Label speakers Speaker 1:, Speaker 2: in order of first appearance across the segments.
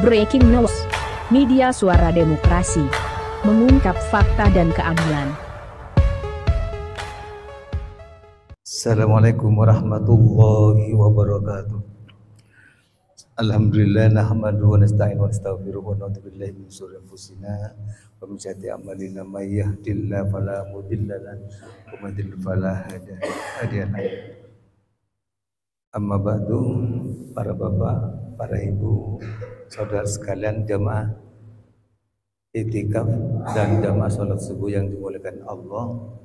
Speaker 1: Breaking News, media suara demokrasi, mengungkap fakta dan keadilan.
Speaker 2: Assalamualaikum warahmatullahi wabarakatuh. Alhamdulillah nahmaduhu wa nasta'inu wa nastaghfiruh wa na'udzu billahi min syururi anfusina wa min sayyiati a'malina may yahdihillahu fala mudilla lahu wa may yudlil fala hadiya lahu. Amma ba'du, para bapak, para ibu, saudara sekalian jamaah iktikaf dan jamaah salat subuh yang dimuliakan Allah.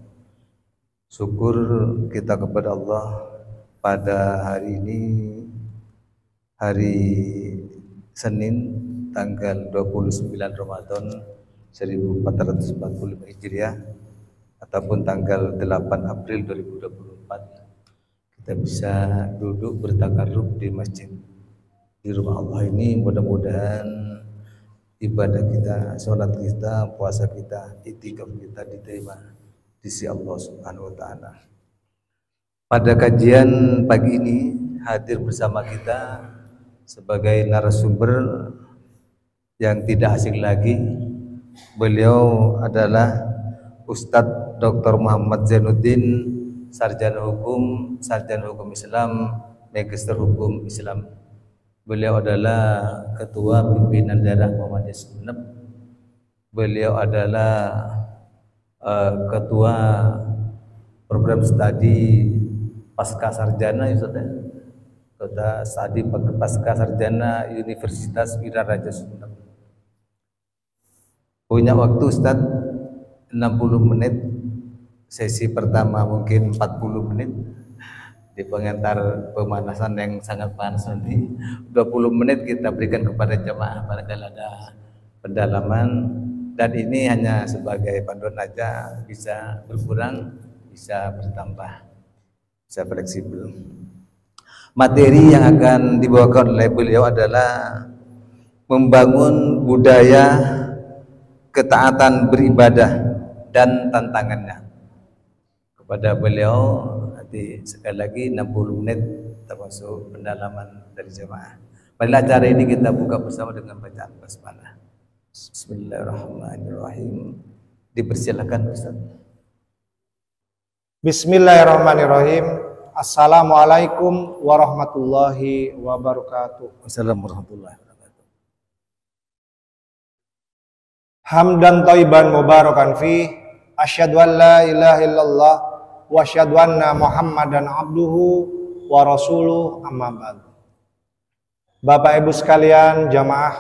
Speaker 2: Syukur kita kepada Allah pada hari ini, hari Senin tanggal 29 Ramadan 1445 Hijriah ataupun tanggal 8 April 2024, kita bisa duduk bertakarrub di masjid di rumah Allah ini. Mudah-mudahan ibadah kita, sholat kita, puasa kita, iktikaf kita diterima di sisi Allah Subhanahu wa taala. Pada kajian pagi ini hadir bersama kita sebagai narasumber yang tidak asing lagi. Beliau adalah Ustadz Dr. Muhammad Zainuddin, sarjana hukum Islam, magister hukum Islam. Beliau adalah ketua pimpinan daerah Muhammadiyah Sumeneb. Beliau adalah ketua program studi pasca sarjana, ketua studi pasca sarjana Universitas Wiraraja Sumeneb. Punya waktu Ustaz 60 menit. Sesi pertama mungkin 40 menit, di pengantar pemanasan yang sangat panas nanti 20 menit kita berikan kepada jemaah barangkali ada pendalaman, dan ini hanya sebagai panduan aja, bisa berkurang, bisa bertambah, bisa fleksibel. Materi yang akan dibawakan oleh beliau adalah membangun budaya ketaatan beribadah dan tantangannya. Pada beliau nanti sekali lagi 60 menit termasuk pendalaman dari jemaah. Pada acara ini kita buka bersama dengan bacaan basmalah. Bismillahirrahmanirrahim. Dipersilakan Ustaz.
Speaker 3: Bismillahirrahmanirrahim. Assalamualaikum warahmatullahi wabarakatuh.
Speaker 2: Assalamualaikum warahmatullahi wabarakatuh.
Speaker 3: Hamdan thayyiban mubarakan fi, asyhadu an la ilaha illallah wa asyhadu anna Muhammadan abduhu wa rasuluh, amma ba'd. Bapak Ibu sekalian jamaah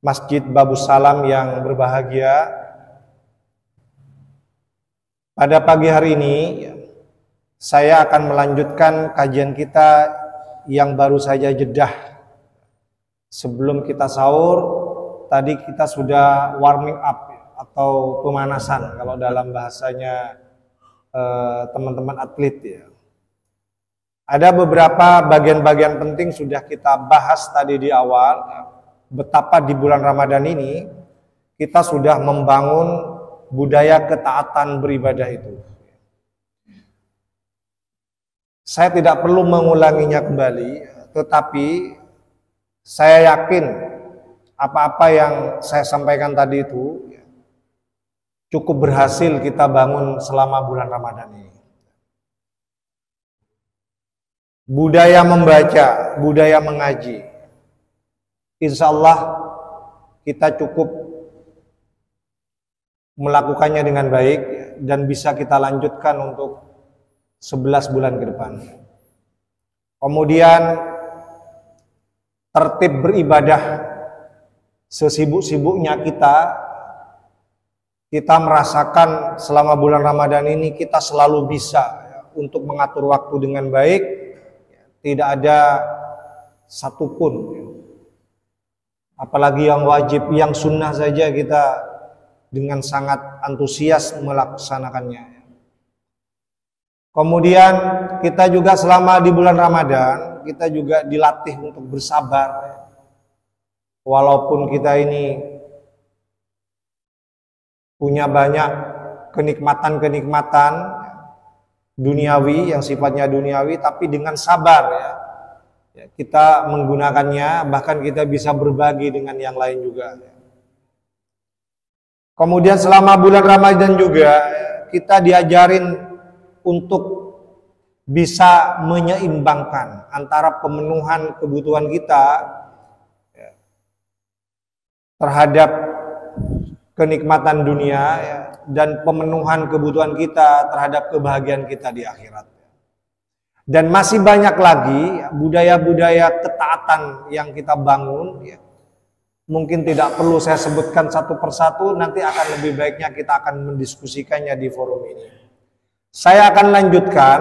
Speaker 3: Masjid Babus Salam yang berbahagia, pada pagi hari ini saya akan melanjutkan kajian kita yang baru saja jedah. Sebelum kita sahur, tadi kita sudah warming up atau pemanasan kalau dalam bahasanya teman-teman atlet ya. Ada beberapa bagian-bagian penting sudah kita bahas tadi di awal, betapa di bulan Ramadan ini kita sudah membangun budaya ketaatan beribadah itu. Saya tidak perlu mengulanginya kembali, tetapi saya yakin apa-apa yang saya sampaikan tadi itu cukup berhasil kita bangun selama bulan Ramadan ini. Budaya membaca, budaya mengaji, insya Allah kita cukup melakukannya dengan baik dan bisa kita lanjutkan untuk 11 bulan ke depan. Kemudian tertib beribadah, sesibuk-sibuknya kita merasakan selama bulan Ramadan ini kita selalu bisa untuk mengatur waktu dengan baik, tidak ada satupun, apalagi yang wajib, yang sunnah saja kita dengan sangat antusias melaksanakannya. Kemudian kita juga selama di bulan Ramadan kita juga dilatih untuk bersabar, walaupun kita ini punya banyak kenikmatan-kenikmatan duniawi yang sifatnya duniawi, tapi dengan sabar kita menggunakannya, bahkan kita bisa berbagi dengan yang lain juga. Kemudian selama bulan Ramadan juga kita diajarin untuk bisa menyeimbangkan antara pemenuhan kebutuhan kita terhadap kenikmatan dunia dan pemenuhan kebutuhan kita terhadap kebahagiaan kita di akhirat. Dan masih banyak lagi budaya-budaya ketaatan yang kita bangun. Mungkin tidak perlu saya sebutkan satu persatu, nanti akan lebih baiknya kita akan mendiskusikannya di forum ini. Saya akan lanjutkan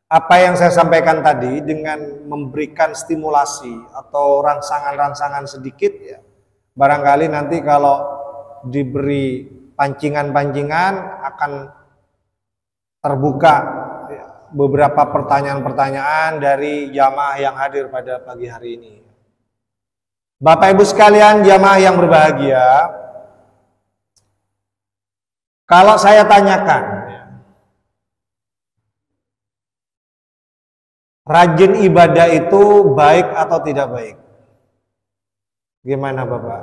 Speaker 3: apa yang saya sampaikan tadi dengan memberikan stimulasi atau rangsangan-rangsangan sedikit ya. Barangkali nanti kalau diberi pancingan-pancingan akan terbuka beberapa pertanyaan-pertanyaan dari jamaah yang hadir pada pagi hari ini. Bapak Ibu sekalian, jamaah yang berbahagia, kalau saya tanyakan, rajin ibadah itu baik atau tidak baik? Gimana Bapak?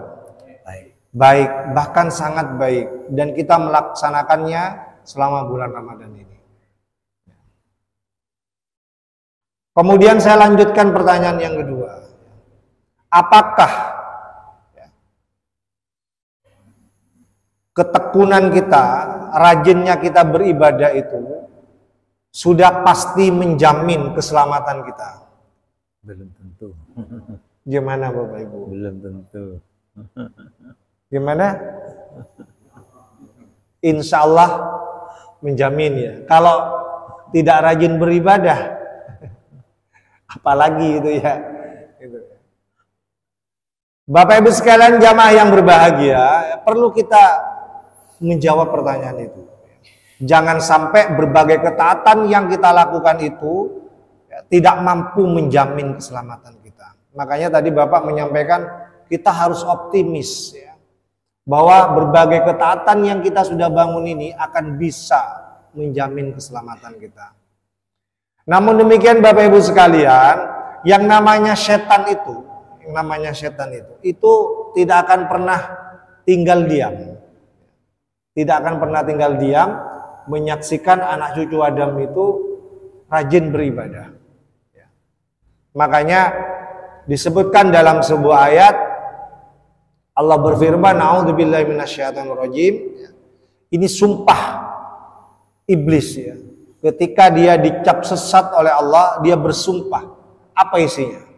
Speaker 2: Baik.
Speaker 3: Baik, bahkan sangat baik. Dan kita melaksanakannya selama bulan Ramadan ini. Kemudian saya lanjutkan pertanyaan yang kedua. Apakah ketekunan kita, rajinnya kita beribadah itu sudah pasti menjamin keselamatan kita?
Speaker 2: Belum tentu.
Speaker 3: Gimana Bapak Ibu?
Speaker 2: Belum tentu.
Speaker 3: Gimana? Insya Allah menjamin ya. Kalau tidak rajin beribadah, apalagi itu ya. Bapak Ibu sekalian jamaah yang berbahagia, perlu kita menjawab pertanyaan itu. Jangan sampai berbagai ketaatan yang kita lakukan itu tidak mampu menjamin keselamatan kita. Makanya tadi Bapak menyampaikan kita harus optimis ya, bahwa berbagai ketaatan yang kita sudah bangun ini akan bisa menjamin keselamatan kita. Namun demikian Bapak Ibu sekalian, yang namanya setan itu tidak akan pernah tinggal diam. Tidak akan pernah tinggal diam menyaksikan anak cucu Adam itu rajin beribadah. Makanya disebutkan dalam sebuah ayat Allah berfirman, "A'udzubillahi minasyaitonirrajim." Ini sumpah iblis ya. Ketika dia dicap sesat oleh Allah, dia bersumpah. Apa isinya?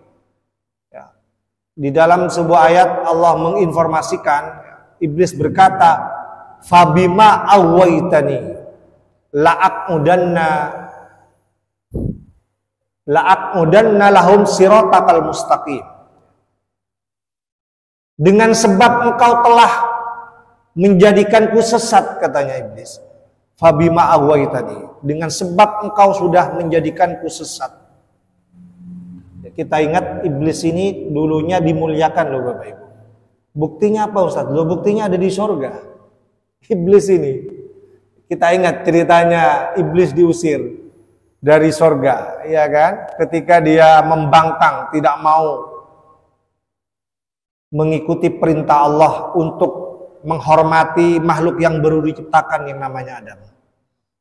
Speaker 3: Di dalam sebuah ayat Allah menginformasikan, iblis berkata, "Fabima awaitani la'aqudanna lahum siratakal mustaqim." Dengan sebab engkau telah menjadikanku sesat, katanya iblis. Fabima awaitani, dengan sebab engkau sudah menjadikanku sesat. Kita ingat iblis ini dulunya dimuliakan loh Bapak Ibu. Buktinya apa Ustaz? Loh buktinya ada di sorga. Iblis ini. Kita ingat ceritanya iblis diusir dari sorga. Ya kan? Ketika dia membangkang, tidak mau mengikuti perintah Allah untuk menghormati makhluk yang baru diciptakan yang namanya Adam.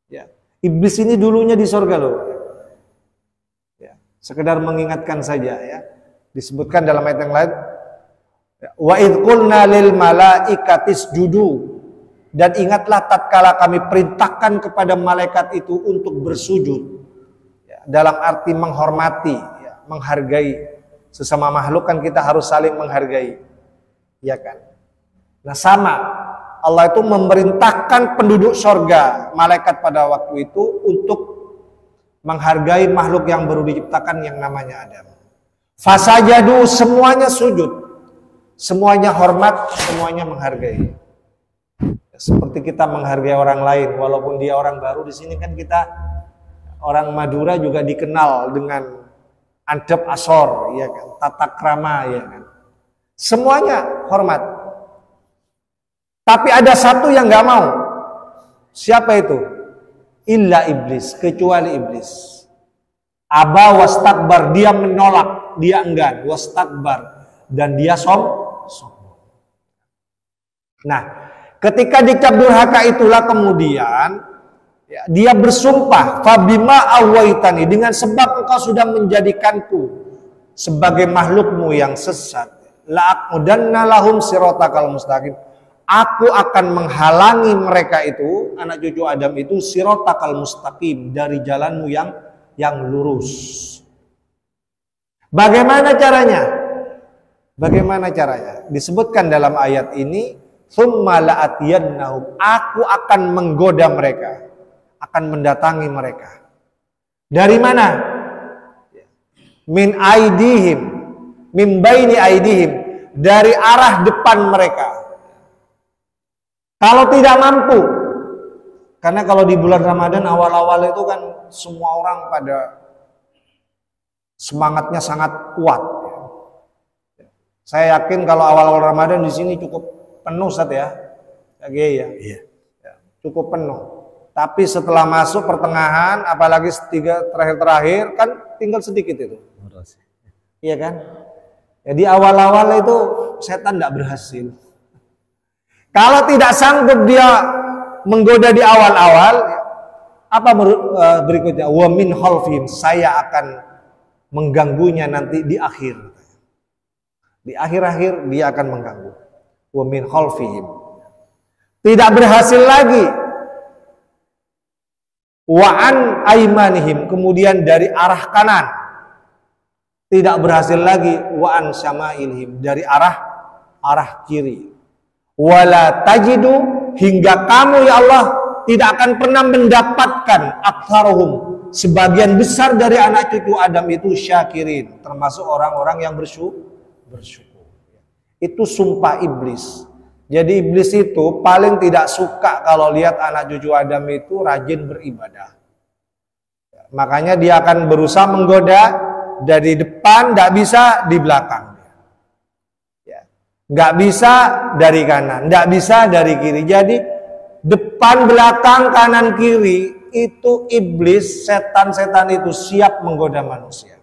Speaker 3: Ya. Iblis ini dulunya di sorga loh. Sekedar mengingatkan saja ya. Disebutkan dalam ayat yang lain, wa idh qulna lil malaikati isjudu, dan ingatlah tatkala kami perintahkan kepada malaikat itu untuk bersujud. Ya, dalam arti menghormati, ya, menghargai sesama makhluk kan kita harus saling menghargai. Ya kan? Nah, sama Allah itu memerintahkan penduduk sorga, malaikat pada waktu itu untuk menghargai makhluk yang baru diciptakan yang namanya Adam. Fasajadu, semuanya sujud, semuanya hormat, semuanya menghargai. Seperti kita menghargai orang lain, walaupun dia orang baru. Di sini kan kita orang Madura juga dikenal dengan adab asor, ya kan, tata krama, ya kan. Semuanya hormat. Tapi ada satu yang nggak mau. Siapa itu? Illa iblis, kecuali iblis. Aba wastakbar, dia menolak, dia enggan, wastakbar, dan dia sombong. Nah, ketika dicap durhaka itulah kemudian ya, dia bersumpah, fabima awaitani, dengan sebab engkau sudah menjadikanku sebagai makhlukmu yang sesat, la'aqudanna lahum siratakal mustaqim, aku akan menghalangi mereka itu, anak cucu Adam itu, siratakal mustaqim, dari jalanmu yang lurus. Bagaimana caranya? Bagaimana caranya? Disebutkan dalam ayat ini, tsumma la'atiyannahum, aku akan menggoda mereka, akan mendatangi mereka. Dari mana? Min aidihim, min baini aidihim, dari arah depan mereka. Kalau tidak mampu, karena kalau di bulan Ramadan awal-awal itu kan semua orang pada semangatnya sangat kuat. Saya yakin kalau awal-awal Ramadan di sini cukup penuh, Ustaz ya. Ya. Iya. Cukup penuh. Tapi setelah masuk pertengahan, apalagi terakhir-terakhir kan tinggal sedikit itu. Iya kan? Jadi awal-awal itu setan tidak berhasil. Kalau tidak sanggup dia menggoda di awal-awal, apa berikutnya? Wa min khalfihim, saya akan mengganggunya nanti di akhir. Di akhir-akhir dia akan mengganggu. Wa min khalfihim. Tidak berhasil lagi. Wa an aimanihim, kemudian dari arah kanan. Tidak berhasil lagi. Wa an syama'ilhim, dari arah kiri. Wala tajidu, hingga kamu ya Allah tidak akan pernah mendapatkan aktsaruhum, sebagian besar dari anak cucu Adam itu syakirin, termasuk orang-orang yang bersyukur. Itu sumpah iblis. Jadi iblis itu paling tidak suka kalau lihat anak cucu Adam itu rajin beribadah. Makanya dia akan berusaha menggoda dari depan, tidak bisa di belakang. Nggak bisa dari kanan, nggak bisa dari kiri. Jadi depan, belakang, kanan, kiri itu iblis, setan-setan itu siap menggoda manusia.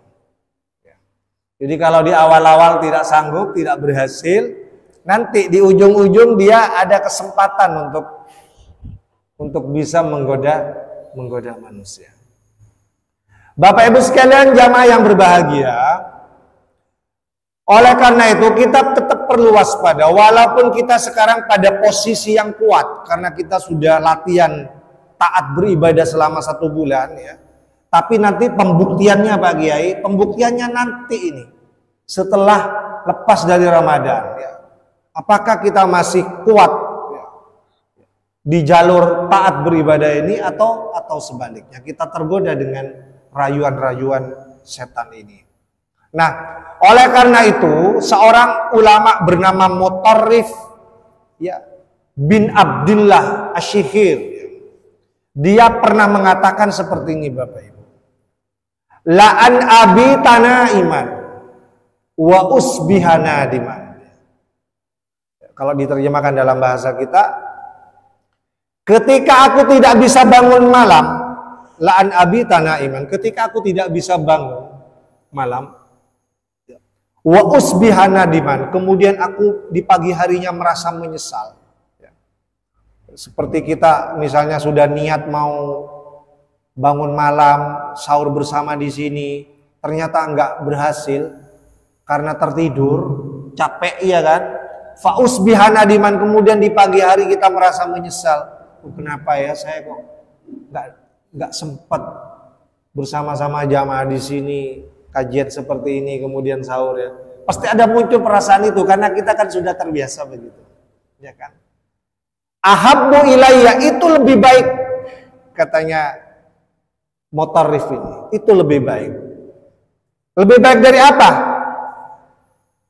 Speaker 3: Jadi kalau di awal-awal tidak sanggup, tidak berhasil, nanti di ujung-ujung dia ada kesempatan untuk bisa menggoda manusia. Bapak Ibu sekalian, jamaah yang berbahagia, oleh karena itu kita tetap perlu waspada, walaupun kita sekarang pada posisi yang kuat karena kita sudah latihan taat beribadah selama 1 bulan ya. Tapi nanti pembuktiannya Pak Kiai, pembuktiannya nanti ini setelah lepas dari Ramadan ya. Apakah kita masih kuat ya, di jalur taat beribadah ini atau sebaliknya kita tergoda dengan rayuan-rayuan setan ini. Nah, oleh karena itu seorang ulama bernama Mutarrif ya, bin Abdullah Asy-Syikhir, dia pernah mengatakan seperti ini Bapak Ibu. La'an abi tanaiman wa usbihana diman. Kalau diterjemahkan dalam bahasa kita, ketika aku tidak bisa bangun malam, la'an abi tanaiman, ketika aku tidak bisa bangun malam, wa usbihana diman, kemudian aku di pagi harinya merasa menyesal. Seperti kita misalnya sudah niat mau bangun malam, sahur bersama di sini, ternyata enggak berhasil karena tertidur, capek ya kan? Fa usbihana diman, kemudian di pagi hari kita merasa menyesal. Kenapa ya saya kok enggak sempat bersama-sama jamaah di sini, kajian seperti ini, kemudian sahur ya. Pasti ada muncul perasaan itu karena kita kan sudah terbiasa begitu. Ya kan? Ahabbu ilayya, itu lebih baik katanya Mutarrif ini. Itu lebih baik. Lebih baik dari apa?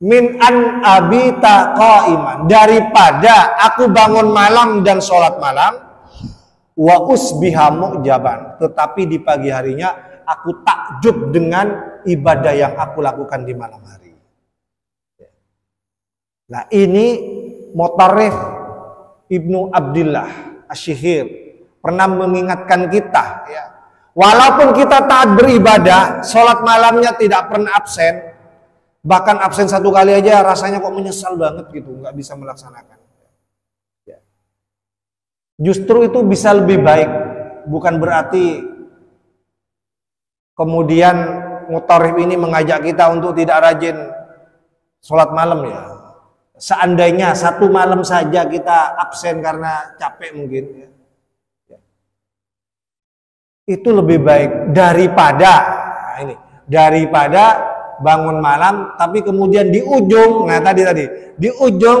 Speaker 3: Min an abita qaiman, daripada aku bangun malam dan sholat malam, wa usbiha mu'jaban, tetapi di pagi harinya aku takjub dengan ibadah yang aku lakukan di malam hari. Nah ini Mutarrif Ibnu Abdullah Asy-Syikhir pernah mengingatkan kita ya, Walaupun kita taat beribadah, sholat malamnya tidak pernah absen, bahkan absen 1 kali aja rasanya kok menyesal banget gitu, nggak bisa melaksanakan. Justru itu bisa lebih baik, bukan berarti kemudian mutarif ini mengajak kita untuk tidak rajin sholat malam ya. Seandainya 1 malam saja kita absen karena capek mungkin ya. Itu lebih baik daripada bangun malam tapi kemudian di ujung di ujung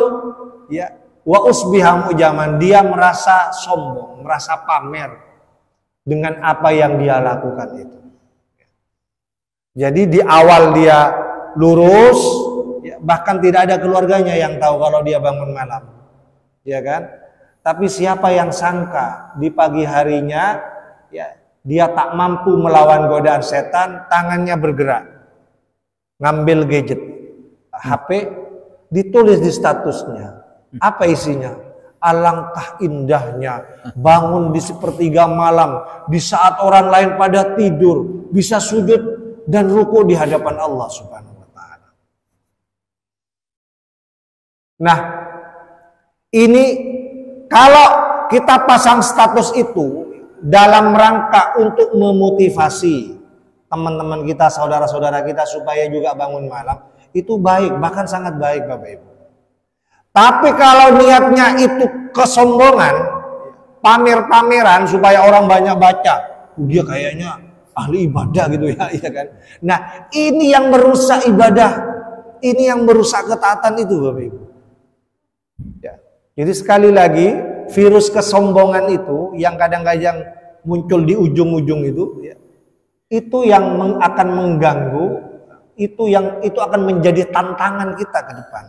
Speaker 3: ya wa usbiham ujaman, dia merasa sombong, merasa pamer dengan apa yang dia lakukan itu. Jadi di awal dia lurus ya, bahkan tidak ada keluarganya yang tahu kalau dia bangun malam, ya kan? Tapi siapa yang sangka di pagi harinya ya dia tak mampu melawan godaan setan, tangannya bergerak, ngambil gadget, HP, ditulis di statusnya. Apa isinya? Alangkah indahnya bangun di sepertiga malam, di saat orang lain pada tidur, bisa sujud dan ruku di hadapan Allah Subhanahu wa Ta'ala. Nah, ini kalau kita pasang status itu dalam rangka untuk memotivasi teman-teman kita, saudara-saudara kita supaya juga bangun malam, itu baik, bahkan sangat baik Bapak Ibu. Tapi kalau niatnya itu kesombongan, pamer-pameran supaya orang banyak baca, dia kayaknya ahli ibadah gitu ya, iya kan? Nah, ini yang merusak ibadah, ini yang merusak ketaatan itu Bapak Ibu. Ya. Jadi sekali lagi, virus kesombongan itu yang kadang-kadang muncul di ujung-ujung itu ya, itu yang akan mengganggu, itu akan menjadi tantangan kita ke depan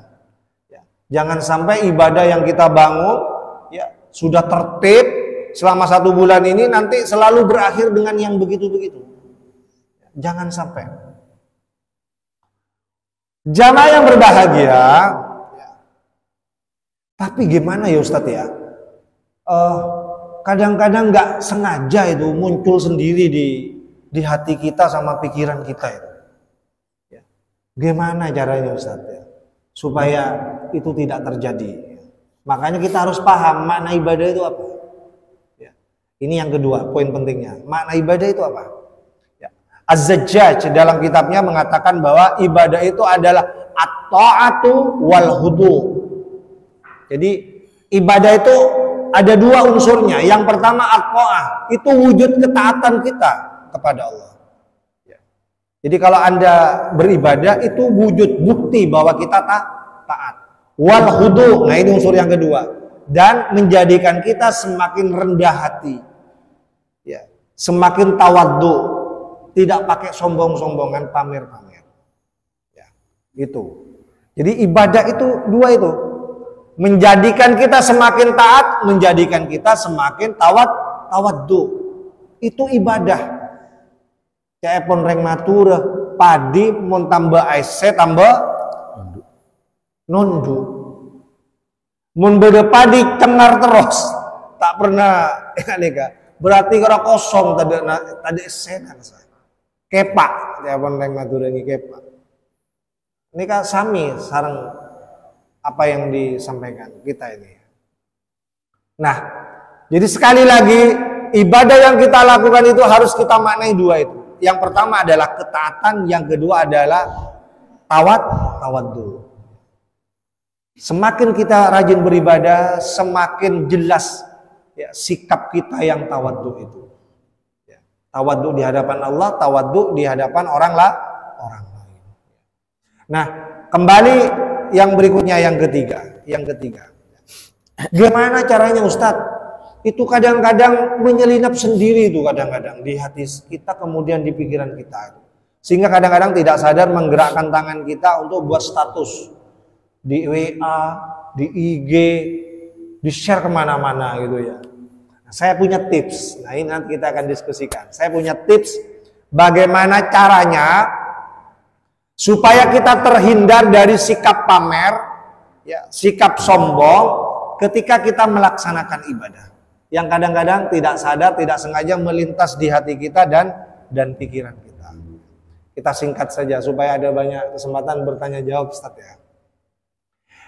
Speaker 3: ya. Jangan sampai ibadah yang kita bangun ya sudah tertib selama 1 bulan ini nanti selalu berakhir dengan yang begitu-begitu. Jangan sampai. Jamaah yang berbahagia ya. Tapi gimana ya Ustadz ya? Kadang-kadang nggak sengaja itu muncul sendiri di hati kita sama pikiran kita itu. Ya. Gimana caranya Ustaz ya? Supaya itu tidak terjadi. Makanya kita harus paham makna ibadah itu apa. Ya. Ini yang kedua poin pentingnya. Makna ibadah itu apa? Ya. Az-Zajjaj dalam kitabnya mengatakan bahwa ibadah itu adalah at-ta'atu wal hudu. Jadi ibadah itu ada 2 unsurnya. Yang pertama at-ta'ah, itu wujud ketaatan kita kepada Allah. Ya. Jadi kalau Anda beribadah itu wujud bukti bahwa kita taat. Wal hudu, nah ini unsur yang kedua. Dan menjadikan kita semakin rendah hati. Ya. Semakin tawaddu, tidak pakai sombong-sombongan, pamer-pamer. Ya. Itu. Jadi ibadah itu 2 itu. Menjadikan kita semakin taat, menjadikan kita semakin tawaddu. Itu ibadah. Kayak pon reng matur, padi mun tambah aise tambah nondu. Mun beda padi cengar terus, tak pernah neka. Berarti kalau kosong tadi senan saya. Kepak, kayak pon reng matur ini kepak. Ini kan sami sareng apa yang disampaikan kita ini. Nah, jadi sekali lagi ibadah yang kita lakukan itu harus kita maknai 2 itu. Yang pertama adalah ketaatan, yang kedua adalah tawaddu. Semakin kita rajin beribadah, semakin jelas ya, sikap kita yang tawaddu itu. Ya, tawaddu di hadapan Allah, tawaddu di hadapan orang lain. Nah, kembali yang berikutnya yang ketiga. Gimana caranya Ustadz? Itu kadang-kadang menyelinap sendiri itu kadang-kadang di hati kita kemudian di pikiran kita. Sehingga kadang-kadang tidak sadar menggerakkan tangan kita untuk buat status di WA, di IG, di share kemana-mana gitu ya. Nah, saya punya tips. Nah ini nanti kita akan diskusikan. Saya punya tips bagaimana caranya supaya kita terhindar dari sikap pamer, ya, sikap sombong ketika kita melaksanakan ibadah. yang kadang-kadang tidak sadar, tidak sengaja melintas di hati kita dan pikiran kita. Kita singkat saja supaya ada banyak kesempatan bertanya jawab, Ustaz ya.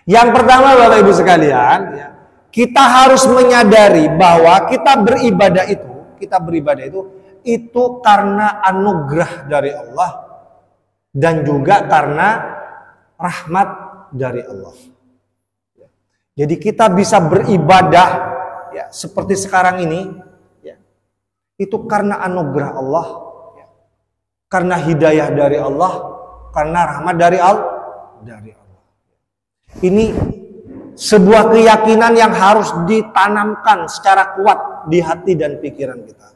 Speaker 3: Yang pertama Bapak Ibu sekalian, ya, kita harus menyadari bahwa kita beribadah itu karena anugerah dari Allah dan juga karena rahmat dari Allah. Jadi kita bisa beribadah ya, seperti sekarang ini ya, itu karena anugerah Allah, ya, karena hidayah dari Allah, karena rahmat dari Allah. Ini sebuah keyakinan yang harus ditanamkan secara kuat di hati dan pikiran kita.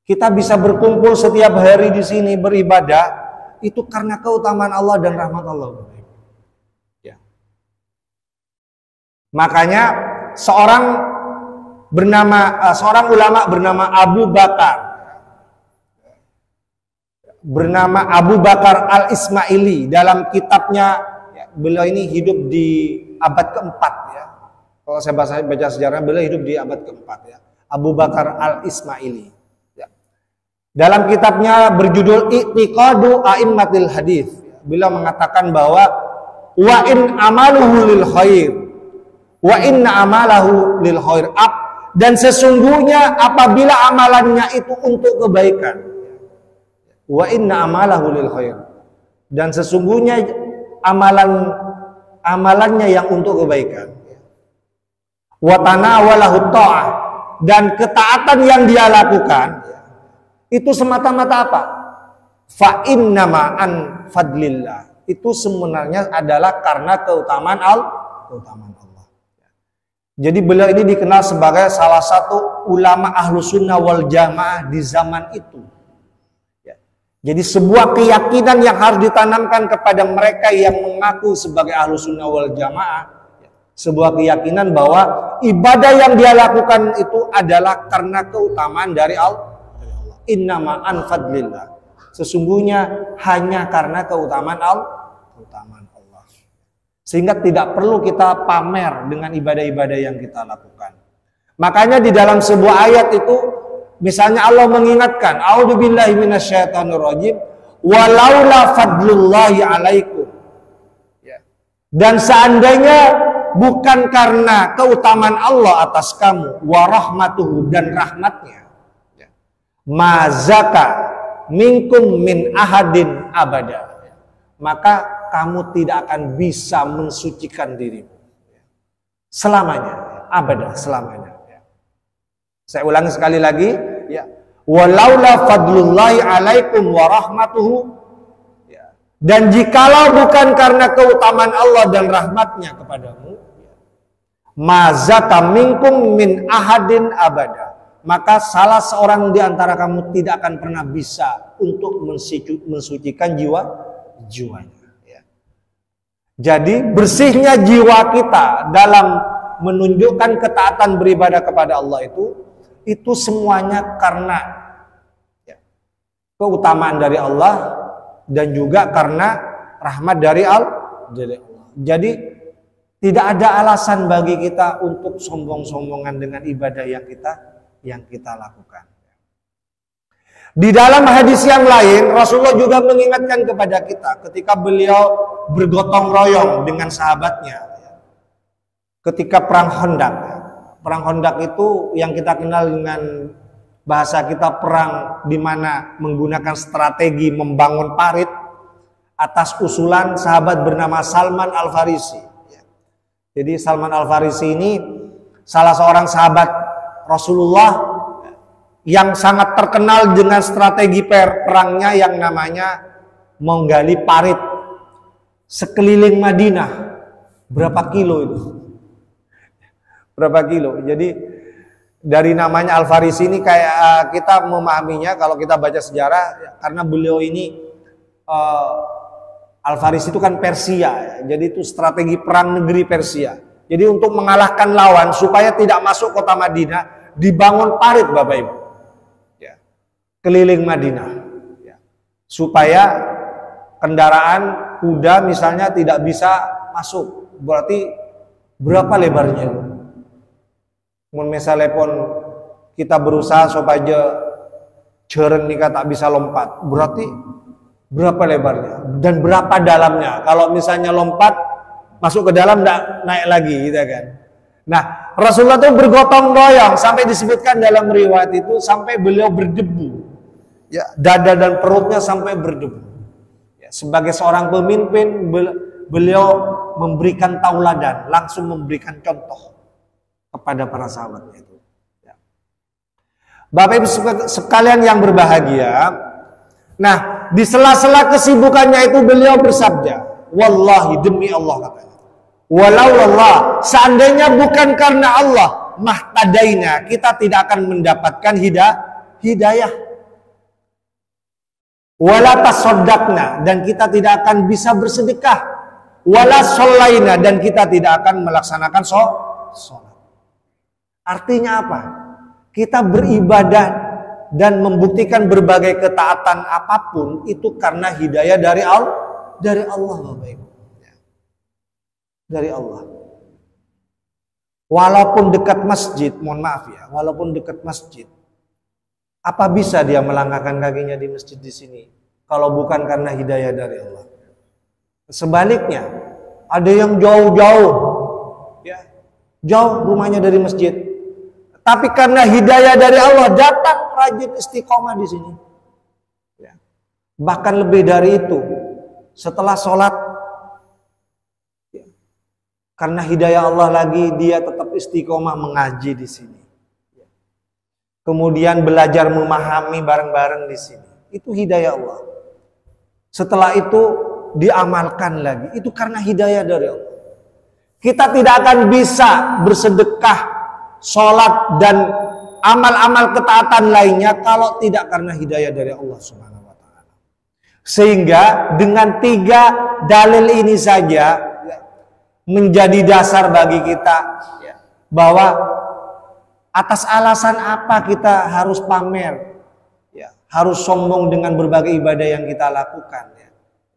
Speaker 3: Kita bisa berkumpul setiap hari di sini beribadah itu karena keutamaan Allah dan rahmat Allah. Ya. Makanya seorang ulama bernama Abu Bakar Al-Ismaili dalam kitabnya, ya, beliau ini hidup di abad keempat ya. Kalau saya baca sejarah, beliau hidup di abad keempat ya. Abu Bakar Al-Ismaili. Ya. Dalam kitabnya berjudul I'tiqadu A'immatil Hadits, beliau mengatakan bahwa wa in amaluhu lil khair wa inna amalahu lil khair, dan sesungguhnya apabila amalannya itu untuk kebaikan, wa inna amalahu lil khair, dan sesungguhnya amalannya yang untuk kebaikan, wa tanawalahu ta'ah, dan ketaatan yang dia lakukan itu semata-mata apa? Fa innama an fadlillah, itu sebenarnya adalah karena keutamaan Allah. Jadi beliau ini dikenal sebagai salah satu ulama ahlu sunnah wal jamaah di zaman itu. Jadi sebuah keyakinan yang harus ditanamkan kepada mereka yang mengaku sebagai ahlu sunnah wal jamaah. Sebuah keyakinan bahwa ibadah yang dia lakukan itu adalah karena keutamaan dari Allah. Innama an fadlillah, sesungguhnya hanya karena keutamaan Allah. Sehingga tidak perlu kita pamer dengan ibadah-ibadah yang kita lakukan. Makanya di dalam sebuah ayat itu, misalnya Allah mengingatkan, a'udzubillahi minasyaitonirrajim, walaula fadlullahi alaikum. Dan seandainya bukan karena keutamaan Allah atas kamu, wa rahmatuhu, dan rahmatnya, mazaka minkum min ahadin abada, maka kamu tidak akan bisa mensucikan dirimu selamanya, abada, selamanya. Saya ulangi sekali lagi, ya. Walaula fadlullahi alaikum wa rahmatuhu, ya. Dan jikalau bukan karena keutamaan Allah dan rahmatnya kepadamu, mazaka minkum min ahadin abada, maka salah seorang di antara kamu tidak akan pernah bisa untuk mensucikan jiwanya. Jadi bersihnya jiwa kita dalam menunjukkan ketaatan beribadah kepada Allah itu semuanya karena, ya, keutamaan dari Allah dan juga karena rahmat dari Allah. Jadi tidak ada alasan bagi kita untuk sombong-sombongan dengan ibadah yang kita lakukan. Di dalam hadis yang lain, Rasulullah juga mengingatkan kepada kita ketika beliau bergotong royong dengan sahabatnya ketika perang Khandaq. Perang Khandaq itu yang kita kenal dengan bahasa kita perang di mana menggunakan strategi membangun parit atas usulan sahabat bernama Salman Al-Farisi. Jadi Salman Al-Farisi ini salah seorang sahabat Rasulullah yang sangat terkenal dengan strategi perangnya yang namanya menggali parit sekeliling Madinah. Berapa kilo itu? Berapa kilo? Jadi dari namanya Al-Farisi ini kayak kita memahaminya kalau kita baca sejarah, karena beliau ini Al-Farisi itu kan Persia, jadi itu strategi perang negeri Persia. Jadi untuk mengalahkan lawan supaya tidak masuk kota Madinah, dibangun parit Bapak Ibu. Keliling Madinah, ya, supaya kendaraan kuda misalnya tidak bisa masuk. Berarti berapa lebarnya? Misalnya pun kita berusaha supaya jeren nikah tak bisa lompat. Berarti berapa lebarnya dan berapa dalamnya? Kalau misalnya lompat masuk ke dalam enggak naik lagi gitu kan. Nah, Rasulullah itu bergotong royong sampai disebutkan dalam riwayat itu sampai beliau berdebu. Ya, dada dan perutnya sampai berdebu. Ya, sebagai seorang pemimpin beliau memberikan tauladan, langsung memberikan contoh kepada para sahabatnya itu. Ya. Bapak Ibu sekalian yang berbahagia, nah di sela-sela kesibukannya itu beliau bersabda, wallahi demi Allah katanya, walau Allah, seandainya bukan karena Allah, mahtadaina, kita tidak akan mendapatkan hidayah. Wala tasaddaqna, dan kita tidak akan bisa bersedekah. Wala shallaina, dan kita tidak akan melaksanakan sholat. Artinya apa? Kita beribadah dan membuktikan berbagai ketaatan apapun itu karena hidayah dari Allah, Bapak Ibu. Dari Allah. Walaupun dekat masjid, mohon maaf ya, walaupun dekat masjid, apa bisa dia melangkahkan kakinya di masjid di sini kalau bukan karena hidayah dari Allah? Sebaliknya, ada yang jauh-jauh, ya, jauh rumahnya dari masjid, tapi karena hidayah dari Allah datang rajin istiqomah di sini. Ya. Bahkan lebih dari itu, setelah sholat, ya, karena hidayah Allah lagi dia tetap istiqomah mengaji di sini. Kemudian belajar memahami bareng-bareng di sini. Itu hidayah Allah. Setelah itu diamalkan lagi. Itu karena hidayah dari Allah. Kita tidak akan bisa bersedekah, sholat dan amal-amal ketaatan lainnya kalau tidak karena hidayah dari Allah Subhanahu wa taala. Sehingga dengan 3 dalil ini saja menjadi dasar bagi kita bahwa atas alasan apa kita harus pamer, ya, harus sombong dengan berbagai ibadah yang kita lakukan. Ya.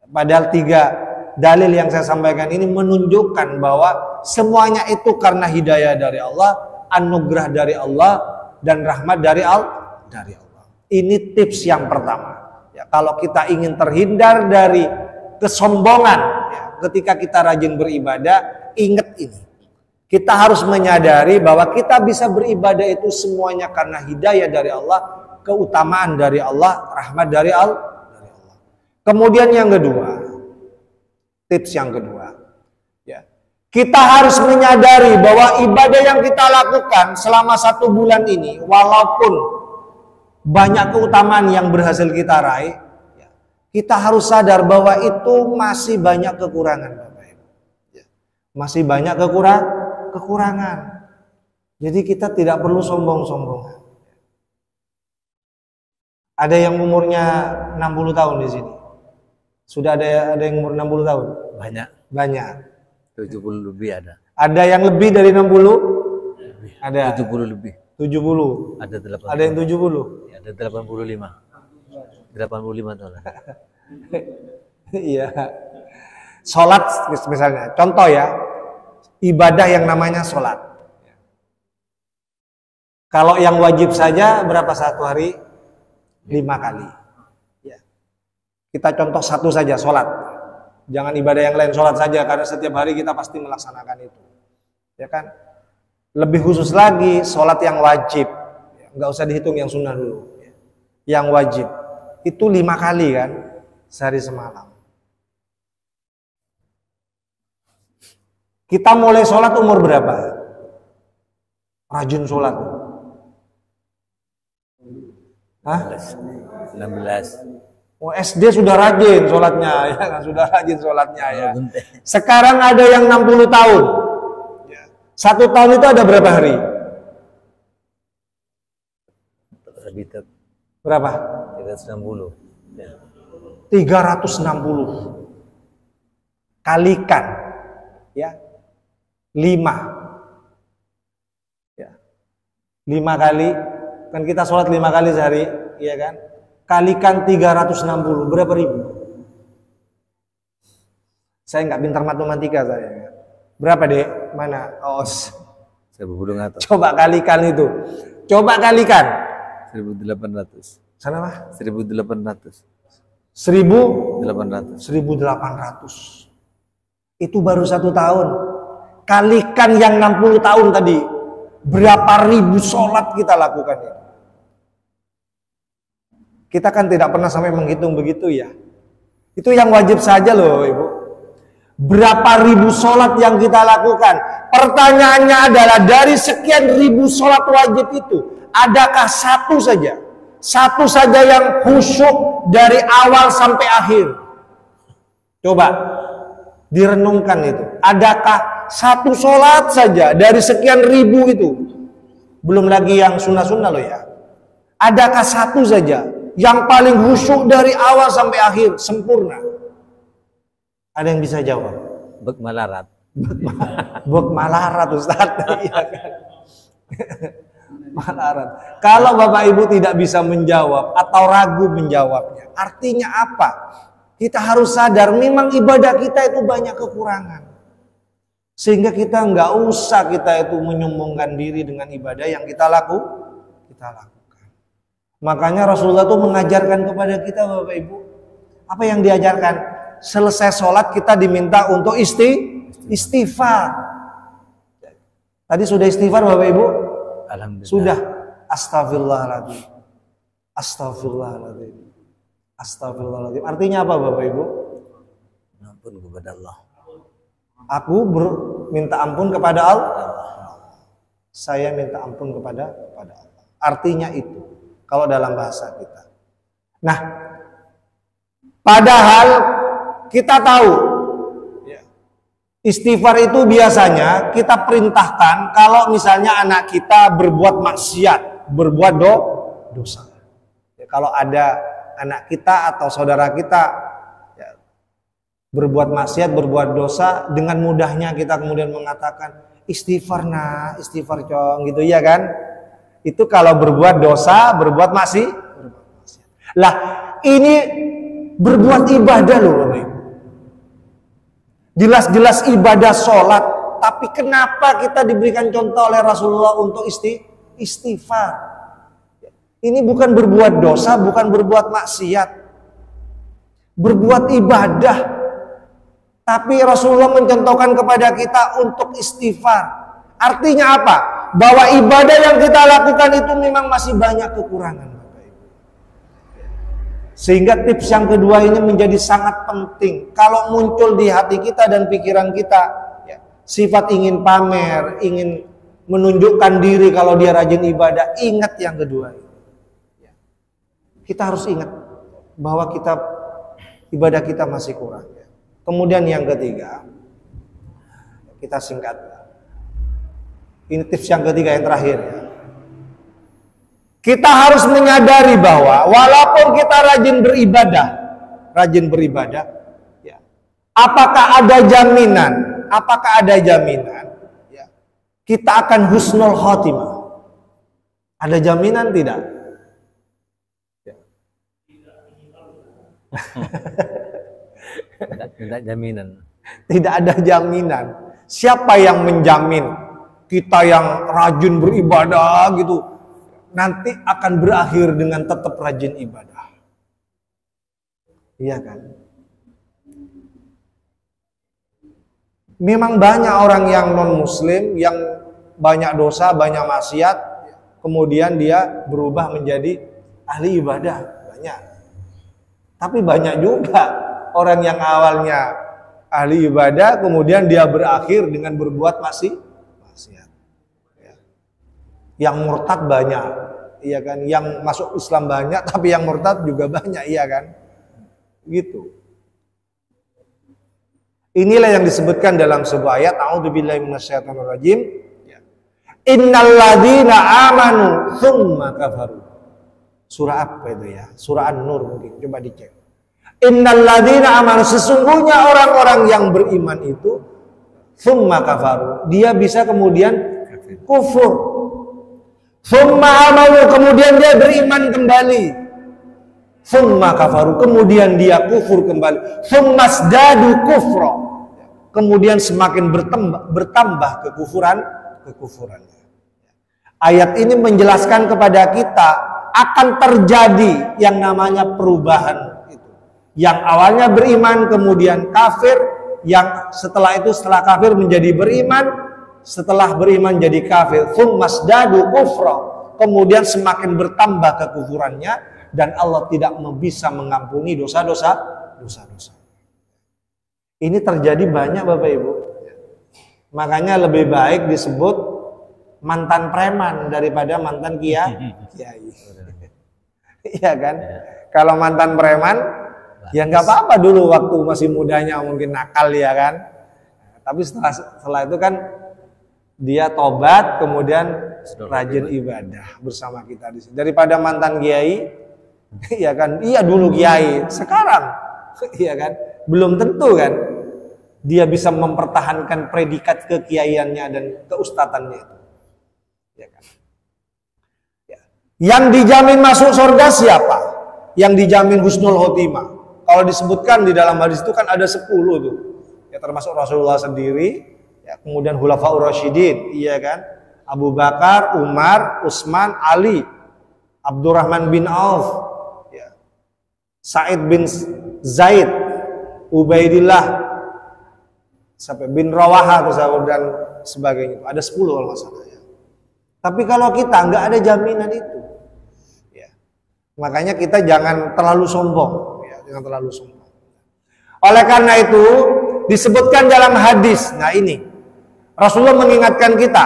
Speaker 3: Padahal 3 dalil yang saya sampaikan ini menunjukkan bahwa semuanya itu karena hidayah dari Allah, anugerah dari Allah, dan rahmat dari Allah. Ini tips yang pertama. Ya, kalau kita ingin terhindar dari kesombongan, ya, ketika kita rajin beribadah, ingat ini. Kita harus menyadari bahwa kita bisa beribadah itu semuanya karena hidayah dari Allah, keutamaan dari Allah, rahmat dari Allah. Kemudian yang kedua, tips yang kedua, ya, kita harus menyadari bahwa ibadah yang kita lakukan selama 1 bulan ini, walaupun banyak keutamaan yang berhasil kita raih, ya, kita harus sadar bahwa itu masih banyak kekurangan, Bapak Ibu. Ya, masih banyak kekurangan. Jadi kita tidak perlu sombong-sombongan. Ada yang umurnya 60 tahun di sini. Sudah ada yang umur 60 tahun? Banyak.
Speaker 2: 70 lebih ada.
Speaker 3: Ada yang lebih dari 60?
Speaker 2: Lebih.
Speaker 3: Ada.
Speaker 2: 70 lebih.
Speaker 3: 70.
Speaker 2: Ada 80.
Speaker 3: Ada yang 70?
Speaker 2: Ya, ada 85. 85 tahun.
Speaker 3: Iya. Sholat misalnya. Contoh ya. Ibadah yang namanya sholat. Kalau yang wajib saja berapa satu hari? 5 kali. Ya. Kita contoh satu saja, sholat. Jangan ibadah yang lain, sholat saja, karena setiap hari kita pasti melaksanakan itu. Ya kan? Lebih khusus lagi, sholat yang wajib. Nggak usah dihitung yang sunnah dulu. Yang wajib. Itu 5 kali kan? Sehari semalam. Kita mulai sholat umur berapa? Rajin sholat. Hah?
Speaker 2: 16.
Speaker 3: Oh, SD sudah rajin sholatnya, ya kan? Sudah rajin sholatnya ya. Sekarang ada yang 60 tahun. 1 tahun itu ada berapa hari? Berapa?
Speaker 2: 360.
Speaker 3: 360. Kalikan. Ya. 5 ya. 5 kali kan kita sholat 5 kali sehari, iya kan? Kalikan 360 berapa ribu? Saya nggak pintar matematika saya. Berapa dek? Mana? Oh,
Speaker 2: saya berbudung atas.
Speaker 3: Coba kalikan itu. Coba kalikan.
Speaker 2: 1.800.
Speaker 3: Sana mah?
Speaker 2: 1.800.
Speaker 3: 1.800. Itu baru 1 tahun. Kalikan yang 60 tahun tadi. Berapa ribu sholat kita lakukan ini. Kita kan tidak pernah sampai menghitung begitu ya. Itu yang wajib saja loh Ibu. Berapa ribu sholat yang kita lakukan. Pertanyaannya adalah dari sekian ribu sholat wajib itu, adakah satu saja yang khusyuk dari awal sampai akhir? Coba direnungkan itu. Adakah satu sholat saja dari sekian ribu itu? Belum lagi yang sunnah-sunnah loh ya. Adakah satu saja yang paling khusyuk dari awal sampai akhir sempurna? Ada yang bisa jawab?
Speaker 2: Bek malarat.
Speaker 3: Bek malarat Ustaz. Iya kan? Malarat. Kalau Bapak Ibu tidak bisa menjawab atau ragu menjawabnya, artinya apa? Kita harus sadar memang ibadah kita itu banyak kekurangan. Sehingga kita nggak usah kita itu menyombongkan diri dengan ibadah yang kita lakukan. Makanya Rasulullah itu mengajarkan kepada kita Bapak Ibu. Apa yang diajarkan? Selesai sholat kita diminta untuk istighfar. Tadi sudah istighfar Bapak Ibu?
Speaker 2: Alhamdulillah.
Speaker 3: Sudah. Astagfirullahaladzim. Astagfirullahaladzim. Astagfirullahaladzim. Artinya apa Bapak Ibu?
Speaker 2: Ampun kepada Allah.
Speaker 3: Aku minta ampun kepada Allah. Saya minta ampun kepada Allah. Artinya itu. Kalau dalam bahasa kita. Nah, padahal kita tahu istighfar itu biasanya kita perintahkan kalau misalnya anak kita berbuat maksiat, berbuat dosa. Ya, kalau ada anak kita atau saudara kita ya, berbuat maksiat, berbuat dosa, dengan mudahnya kita kemudian mengatakan istighfar nah, istighfar cong gitu ya kan? Itu kalau berbuat dosa, berbuat maksiat. Lah, ini berbuat ibadah loh Bapak Ibu. Jelas-jelas ibadah sholat, tapi kenapa kita diberikan contoh oleh Rasulullah untuk istighfar? Ini bukan berbuat dosa, bukan berbuat maksiat, berbuat ibadah. Tapi Rasulullah mencontohkan kepada kita untuk istighfar. Artinya apa? Bahwa ibadah yang kita lakukan itu memang masih banyak kekurangan. Sehingga tips yang kedua ini menjadi sangat penting. Kalau muncul di hati kita dan pikiran kita ya, sifat ingin pamer, ingin menunjukkan diri kalau dia rajin ibadah, ingat yang kedua ini. Ya. Kita harus ingat bahwa ibadah kita masih kurang. Ya. Kemudian yang ketiga, kita singkat. Ini tips yang ketiga yang terakhir ya. Kita harus menyadari bahwa walaupun kita rajin beribadah, ya, apakah ada jaminan, ya, kita akan husnul khotimah? Ada jaminan tidak? Ya.
Speaker 2: Tidak jaminan.
Speaker 3: Tidak ada jaminan. Siapa yang menjamin kita yang rajin beribadah gitu nanti akan berakhir dengan tetap rajin ibadah? Iya kan? Memang banyak orang yang non muslim yang banyak dosa, banyak maksiat, kemudian dia berubah menjadi ahli ibadah, banyak. Tapi banyak juga orang yang awalnya ahli ibadah kemudian dia berakhir dengan berbuat maksiat. Yang murtad banyak, iya kan? Yang masuk Islam banyak, tapi yang murtad juga banyak, iya kan? Gitu. Inilah yang disebutkan dalam sebuah ayat, A'udzubillahi minasyaitonirrajim. Innalladzina amanu tsumma kafaru. Surah apa itu ya? Surah An-Nur mungkin, coba dicek. Innalladzina amanu, sesungguhnya orang-orang yang beriman itu tsumma kafaru. Dia bisa kemudian kufur. Summa amanu, kemudian dia beriman kembali. Summa kafaru, kemudian dia kufur kembali. Summa zdadu kufra, kemudian semakin bertambah kekufurannya. Ayat ini menjelaskan kepada kita akan terjadi yang namanya perubahan itu. Yang awalnya beriman kemudian kafir, yang setelah itu setelah kafir menjadi beriman, setelah beriman jadi kafir, tsummasdadu kufra, kemudian semakin bertambah kekufurannya dan Allah tidak bisa mengampuni dosa-dosa. Ini terjadi banyak Bapak Ibu. Makanya lebih baik disebut mantan preman daripada mantan kiai. Iya kan? Kalau mantan preman ya nggak apa-apa dulu waktu masih mudanya mungkin nakal ya kan. Tapi setelah itu kan dia tobat kemudian rajin ibadah bersama kita di sini. Daripada mantan kiai, iya kan? Iya dulu kiai, sekarang iya kan? Belum tentu kan dia bisa mempertahankan predikat kekiaiannya dan keustatannya itu. Ya kan? Ya. Yang dijamin masuk surga siapa? Yang dijamin husnul khotimah. Kalau disebutkan di dalam hadis itu kan ada 10 tuh. Ya termasuk Rasulullah sendiri, ya, kemudian Khulafaur Rasyidin, iya kan? Abu Bakar, Umar, Utsman, Ali, Abdurrahman bin Auf, ya. Sa'id bin Zaid, Ubaidillah, sampai bin Rawaha dan sebagainya. Ada 10 kalau nggak salah ya. Tapi kalau kita nggak ada jaminan itu, ya. Makanya kita jangan terlalu sombong, ya. Jangan terlalu sombong. Oleh karena itu disebutkan dalam hadis. Nah ini Rasulullah mengingatkan kita.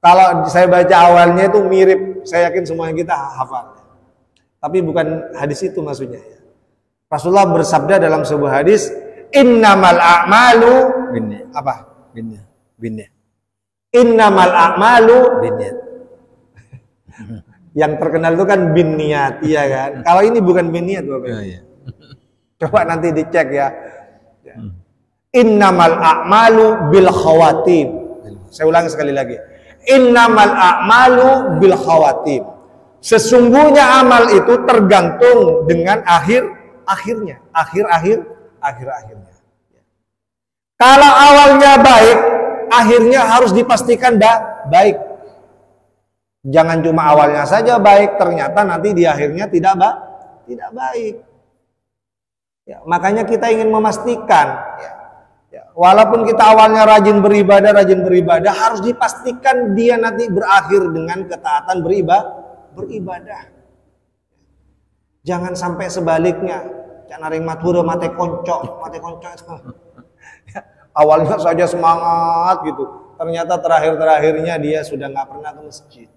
Speaker 3: Kalau saya baca awalnya itu mirip, saya yakin semuanya kita hafal. Tapi bukan hadis itu maksudnya. Ya. Rasulullah bersabda dalam sebuah hadis, innamal a'malu binniyat. Apa? Binniyat. Innamal a'malu binniyat. Yang terkenal itu kan binniyat, iya kan? Kalau ini bukan binniyat, Bapak. Oh, iya. Coba nanti dicek ya. Innamal a'malu bil khawatim. Saya ulangi sekali lagi. Innamal a'malu bil khawatim. Sesungguhnya amal itu tergantung dengan akhirnya. Akhir-akhirnya. Kalau awalnya baik, akhirnya harus dipastikan baik. Jangan cuma awalnya saja baik, ternyata nanti di akhirnya tidak baik. Ya, makanya kita ingin memastikan, ya, walaupun kita awalnya rajin beribadah, harus dipastikan dia nanti berakhir dengan ketaatan beribadah. Jangan sampai sebaliknya. Jangan ring matur mate konco itu. Awalnya saja semangat gitu, ternyata terakhirnya dia sudah nggak pernah ke masjid.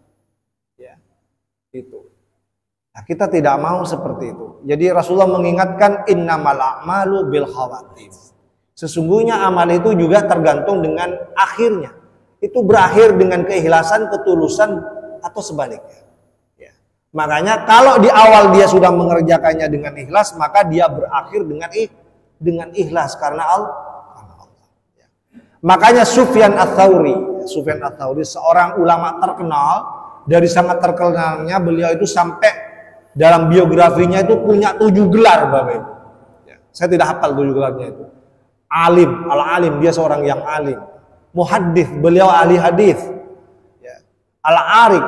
Speaker 3: Ya, itu. Nah, kita tidak mau seperti itu. Jadi Rasulullah mengingatkan innamal a'malu bil khawatim. Sesungguhnya amal itu juga tergantung dengan akhirnya. Itu berakhir dengan keikhlasan, ketulusan atau sebaliknya. Ya. Makanya kalau di awal dia sudah mengerjakannya dengan ikhlas, maka dia berakhir dengan ikhlas karena Allah. Ya. Makanya Sufyan Ats-Tsauri seorang ulama terkenal, dari sangat terkenalnya beliau itu sampai dalam biografinya itu punya 7 gelar Bapak Ibu. Ya, saya tidak hafal 7 gelarnya itu. Alim, al-alim, dia seorang yang alim. Muhaddits, beliau ahli hadis. Ya. Al-arik,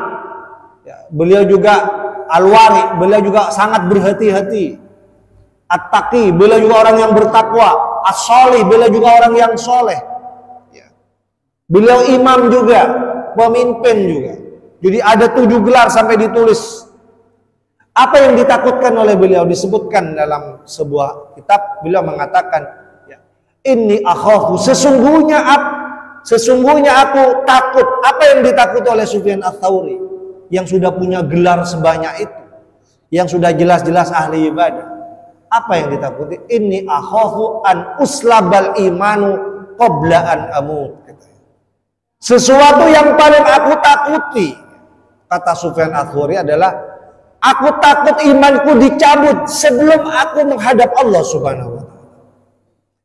Speaker 3: ya, beliau juga al-wari, beliau juga sangat berhati-hati. At-taqi, beliau juga orang yang bertakwa. As-sholih, beliau juga orang yang soleh. Ya. Beliau imam juga, pemimpin juga. Jadi ada 7 gelar sampai ditulis. Apa yang ditakutkan oleh beliau disebutkan dalam sebuah kitab. Beliau mengatakan, ya, inni akhafu, sesungguhnya aku takut. Apa yang ditakuti oleh Sufyan Ats-Tsauri yang sudah punya gelar sebanyak itu, yang sudah jelas-jelas ahli ibadah? Apa yang ditakuti? Inni akhafu an uslabal imanu qabla an amut. Sesuatu yang paling aku takuti, kata Sufyan Ats-Tsauri, adalah aku takut imanku dicabut sebelum aku menghadap Allah Subhanahu wa ta'ala.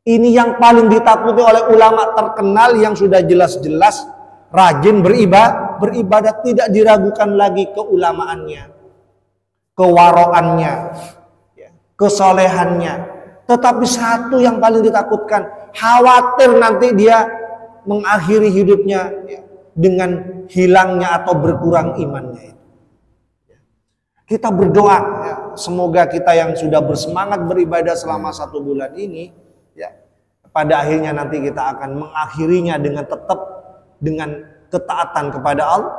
Speaker 3: Ini yang paling ditakuti oleh ulama terkenal yang sudah jelas-jelas rajin beribadah, tidak diragukan lagi keulamaannya, kewaroannya, kesolehannya. Tetapi satu yang paling ditakutkan, khawatir nanti dia mengakhiri hidupnya dengan hilangnya atau berkurang imannya itu. Kita berdoa, ya, semoga kita yang sudah bersemangat beribadah selama 1 bulan ini, ya, pada akhirnya nanti kita akan mengakhirinya dengan tetap dengan ketaatan kepada Allah.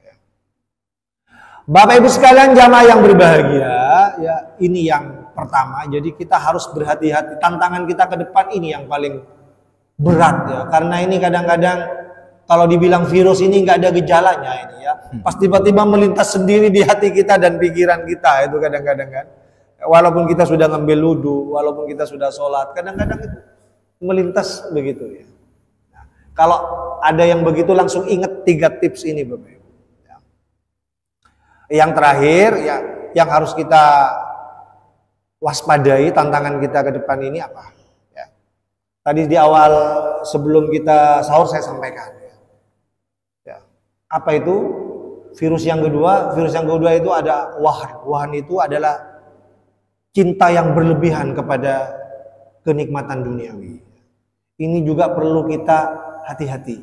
Speaker 3: Ya. Bapak Ibu sekalian jamaah yang berbahagia, ya, ini yang pertama. Jadi kita harus berhati-hati. Tantangan kita ke depan ini yang paling berat, ya, karena ini kadang-kadang kalau dibilang virus ini nggak ada gejalanya ini, ya, pas tiba-tiba melintas sendiri di hati kita dan pikiran kita itu kadang-kadang kan. Walaupun kita sudah ngambil wudu, walaupun kita sudah sholat, kadang-kadang itu melintas begitu, ya. Nah, kalau ada yang begitu langsung ingat 3 tips ini, Bapak Ibu. Ya. Yang terakhir, ya, yang harus kita waspadai tantangan kita ke depan ini apa? Ya. Tadi di awal sebelum kita sahur saya sampaikan. Apa itu? Virus yang kedua itu ada wahan. Wahan itu adalah cinta yang berlebihan kepada kenikmatan duniawi. Ini juga perlu kita hati-hati.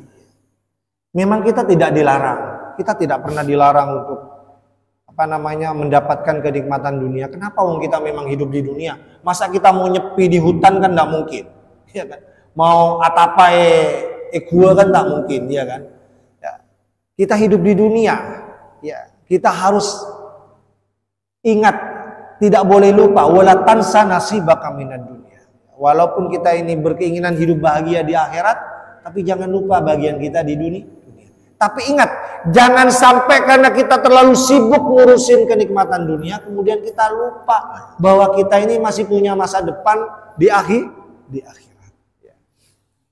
Speaker 3: Memang kita tidak dilarang. Kita tidak pernah dilarang untuk mendapatkan kenikmatan dunia. Kenapa wong kita memang hidup di dunia? Masa kita mau nyepi di hutan kan tidak mungkin. Ya kan? Mau atapai gua kan tak mungkin, ya kan? Kita hidup di dunia, ya, kita harus ingat, tidak boleh lupa wala tansa nasibaka minad dunya. Walaupun kita ini berkeinginan hidup bahagia di akhirat, tapi jangan lupa bagian kita di dunia. Tapi ingat, jangan sampai karena kita terlalu sibuk ngurusin kenikmatan dunia, kemudian kita lupa bahwa kita ini masih punya masa depan di akhirat.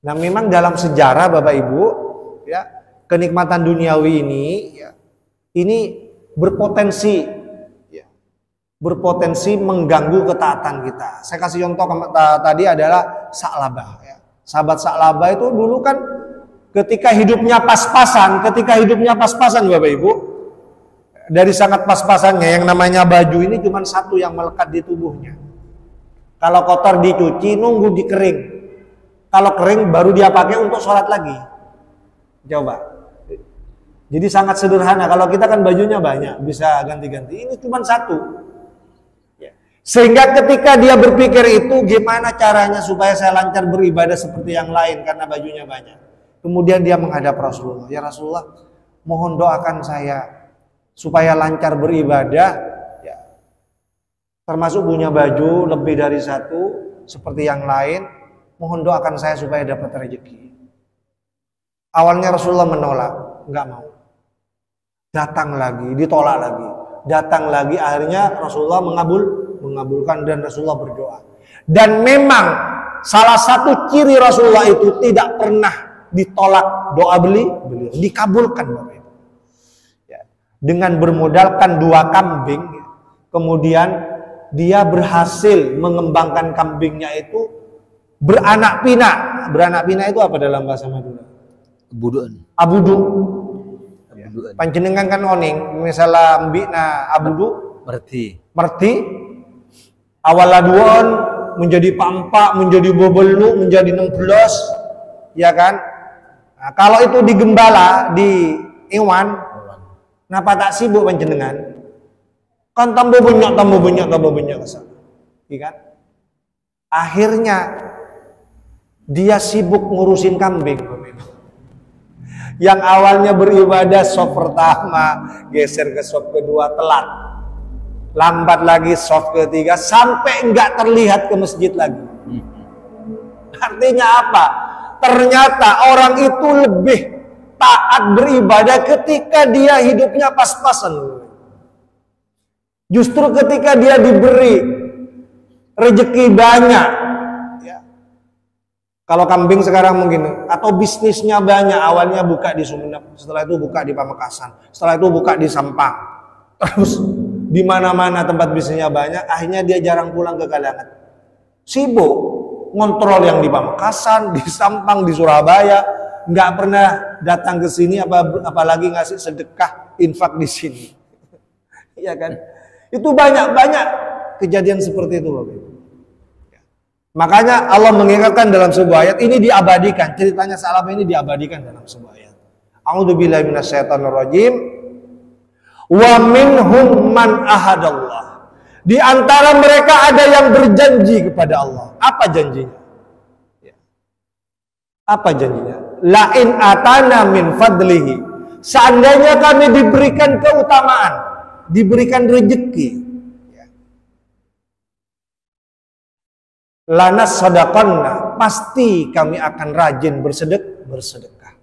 Speaker 3: Nah, memang dalam sejarah Bapak Ibu, ya, kenikmatan duniawi ini, ya, ini berpotensi mengganggu ketaatan kita. Saya kasih contoh tadi adalah Sa'labah. Ya. Sahabat Sa'labah itu dulu kan ketika hidupnya pas-pasan Bapak Ibu, dari sangat pas-pasannya yang namanya baju ini cuma satu yang melekat di tubuhnya. Kalau kotor dicuci, nunggu dikering. Kalau kering baru dia pakai untuk sholat lagi. Coba. Jadi sangat sederhana. Kalau kita kan bajunya banyak, bisa ganti-ganti. Ini cuma satu. Sehingga ketika dia berpikir itu, gimana caranya supaya saya lancar beribadah seperti yang lain karena bajunya banyak. Kemudian dia menghadap Rasulullah. Ya Rasulullah, mohon doakan saya supaya lancar beribadah. Ya. Termasuk punya baju lebih dari satu seperti yang lain. Mohon doakan saya supaya dapat rezeki. Awalnya Rasulullah menolak, nggak mau. Datang lagi, ditolak lagi, datang lagi, akhirnya Rasulullah mengabulkan dan Rasulullah berdoa. Dan memang salah satu ciri Rasulullah itu tidak pernah ditolak doa beliau, dikabulkan Bapak Ibu. Ya. Dengan bermodalkan 2 kambing, kemudian dia berhasil mengembangkan kambingnya itu beranak pinak. Beranak pinak itu apa dalam bahasa Madura? Abudu. Panjenengan kan oning, misalnya mbikna abudu merti awal laduan menjadi pampak, menjadi bobelu, menjadi 16, ya kan? Nah, kalau itu digembala di Iwan, kenapa tak sibuk panjenengan? Kan tambah banyak kesana, ya kan? Akhirnya dia sibuk ngurusin kambing. Yang awalnya beribadah sop pertama, geser ke sop kedua, telat. Lambat lagi sop ketiga, sampai enggak terlihat ke masjid lagi. Artinya apa? Ternyata orang itu lebih taat beribadah ketika dia hidupnya pas-pasan. Justru ketika dia diberi rezeki banyak, kalau kambing sekarang mungkin, atau bisnisnya banyak, awalnya buka di Sumeneb, setelah itu buka di Pamekasan, setelah itu buka di Sampang, terus di mana-mana tempat bisnisnya banyak, akhirnya dia jarang pulang ke Kalangan. Sibuk ngontrol yang di Pamekasan, di Sampang, di Surabaya, nggak pernah datang ke sini, apalagi ngasih sedekah, infak di sini, ya kan? Itu banyak kejadian seperti itu, Bapak Ibu. Makanya Allah mengingatkan dalam sebuah ayat, ini diabadikan, ceritanya Sa'labah ini diabadikan dalam sebuah ayat. A'udzubillahi minasyaitonirrajim. Wa minhum man ahadallah. Di antara mereka ada yang berjanji kepada Allah. Apa janjinya? Apa janjinya? La'in atana min fadlihi. Seandainya kami diberikan keutamaan, diberikan rezeki, lanas sadaqanna, pasti kami akan rajin bersedekah.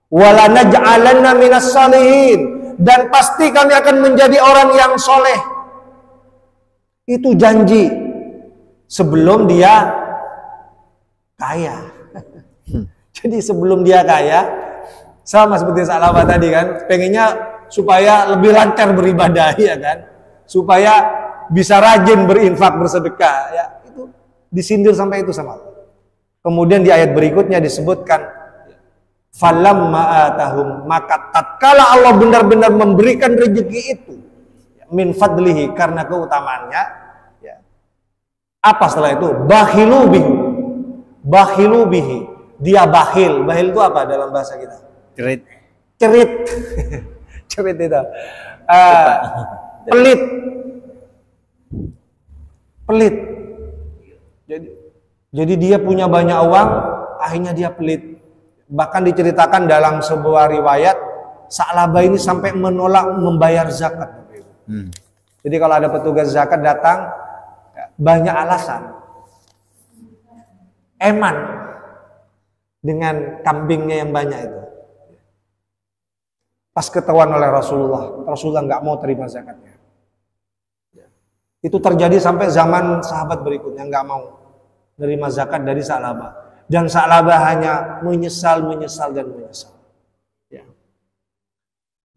Speaker 3: Walana ja'alanna minas salihin, dan pasti kami akan menjadi orang yang soleh. Itu janji sebelum dia kaya. Jadi sebelum dia kaya, sama seperti Sa'labah tadi kan, pengennya supaya lebih lancar beribadah, ya kan, supaya bisa rajin berinfak, bersedekah, ya. Itu disindir sampai itu sama Allah. Kemudian di ayat berikutnya disebutkan, falamma atahum, maka tatkala Allah benar-benar memberikan rezeki itu, min fadlihi, karena keutamaannya, ya. Apa setelah itu? Bakhilu bihi, dia bakhil. Bakhil itu apa dalam bahasa kita?
Speaker 2: Cerit.
Speaker 3: Cerit itu pelit. Jadi dia punya banyak uang, akhirnya dia pelit. Bahkan diceritakan dalam sebuah riwayat, Sa'labah ini sampai menolak membayar zakat. Jadi kalau ada petugas zakat datang, banyak alasan. Eman dengan kambingnya yang banyak itu. Pas ketahuan oleh Rasulullah nggak mau terima zakatnya. Itu terjadi sampai zaman sahabat berikutnya, nggak mau menerima zakat dari Sa'labah. Dan Sa'labah hanya menyesal. Ya.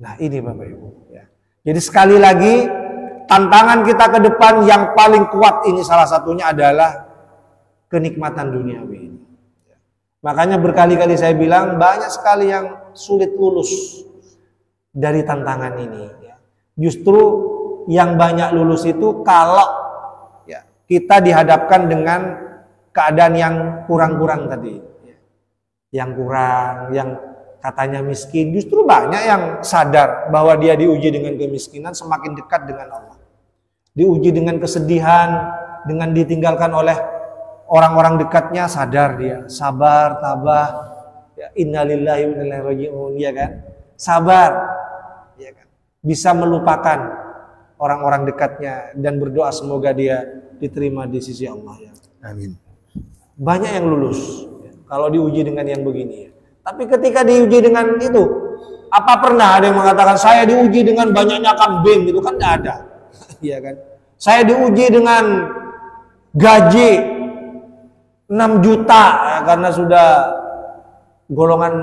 Speaker 3: Nah ini Bapak Ibu. Ya. Jadi sekali lagi, tantangan kita ke depan yang paling kuat ini salah satunya adalah kenikmatan duniawi ini. Makanya berkali-kali saya bilang banyak sekali yang sulit lulus dari tantangan ini. Justru yang banyak lulus itu kalau kita dihadapkan dengan keadaan yang kurang-kurang tadi. Yang kurang, yang katanya miskin. Justru banyak yang sadar bahwa dia diuji dengan kemiskinan, semakin dekat dengan Allah. Diuji dengan kesedihan, dengan ditinggalkan oleh orang-orang dekatnya, sadar dia, sabar, tabah, ya, innalillahi wa inna ilaihi raji'un, ya kan? Sabar, ya kan? Bisa melupakan orang-orang dekatnya dan berdoa semoga dia diterima di sisi Allah, ya.
Speaker 2: Amin.
Speaker 3: Banyak yang lulus ya, kalau diuji dengan yang begini, ya. Tapi ketika diuji dengan itu, apa pernah ada yang mengatakan saya diuji dengan banyaknya kambing, gitu kan? Nggak ada. Iya kan? Saya diuji dengan gaji 6 juta ya, karena sudah golongan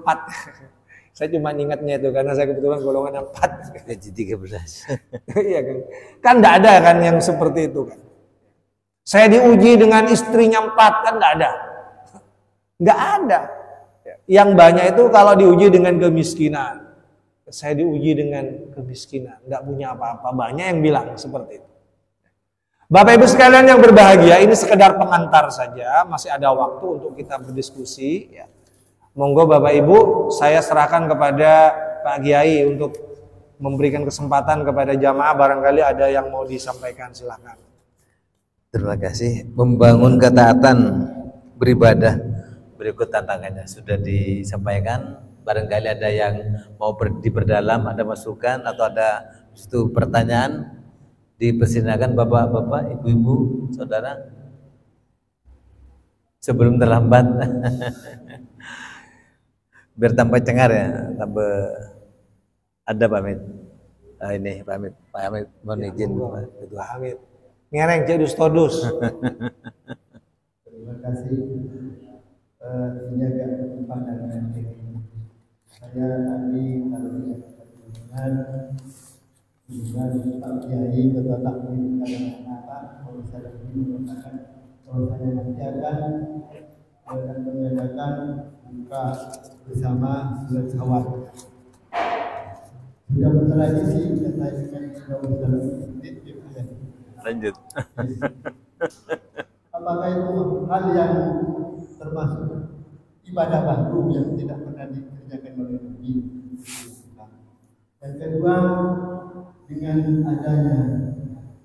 Speaker 3: 4. Saya cuma ingatnya itu karena saya kebetulan golongan 4.
Speaker 2: Gaji 13.
Speaker 3: Iya kan? Kan enggak ada kan yang seperti itu kan. Saya diuji dengan istrinya 4, kan enggak ada. Enggak ada. Yang banyak itu kalau diuji dengan kemiskinan. Saya diuji dengan kemiskinan, enggak punya apa-apa. Banyak yang bilang seperti itu. Bapak Ibu sekalian yang berbahagia, ini sekedar pengantar saja, masih ada waktu untuk kita berdiskusi. Ya. Monggo Bapak Ibu, saya serahkan kepada Pak Kiai untuk memberikan kesempatan kepada jamaah, barangkali ada yang mau disampaikan, silakan.
Speaker 2: Terima kasih. Membangun ketaatan beribadah, berikut tantangannya sudah disampaikan. Barangkali ada yang mau diperdalam, ada masukan atau ada pertanyaan. Dipersilakan bapak-bapak, ibu-ibu, saudara, sebelum terlambat. Biar tambah cengar ya, tambah ada pamit. Ini pamit, Pak Hamid, mohon izin.
Speaker 3: Pak Hamid, ngereng jadi stodus.
Speaker 4: Terima kasih. Ini agak pandangan ini. Saya tadi kalau tidak dengan Pak Kiai Ketua Takmir Kalimantan, kalau saya mengatakan kalau saya nanti akan mengadakan buka bersama bulan Syawal. Sudah bertradisi dan saya ingin sudah
Speaker 2: lanjut.
Speaker 4: Apakah itu hal yang termasuk ibadah baru yang tidak pernah dikerjakan oleh Nabi. Yang kedua, dengan adanya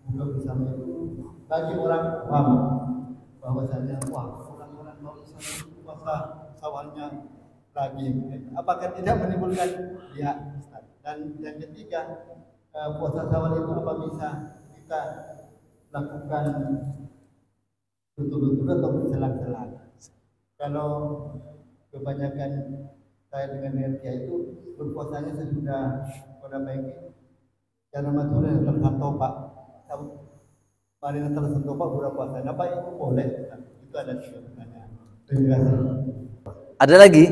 Speaker 4: buka bersama itu bagi orang awam bahwasanya orang-orang mau bersama itu puasa sawalnya lagi, apakah tidak menimbulkan dia? Dan yang ketiga, puasa sawal itu apa bisa kita lakukan betul-betul atau berselang-selang? Kalau kebanyakan saya dengan RK itu berpuasanya sesudah pada pagi karena matur yang tersentuh Pak. Mari yang tersentuh Pak bulan puasa. Apa itu boleh? Itu ada tiga pertanyaan. Terima kasih.
Speaker 2: Ada lagi?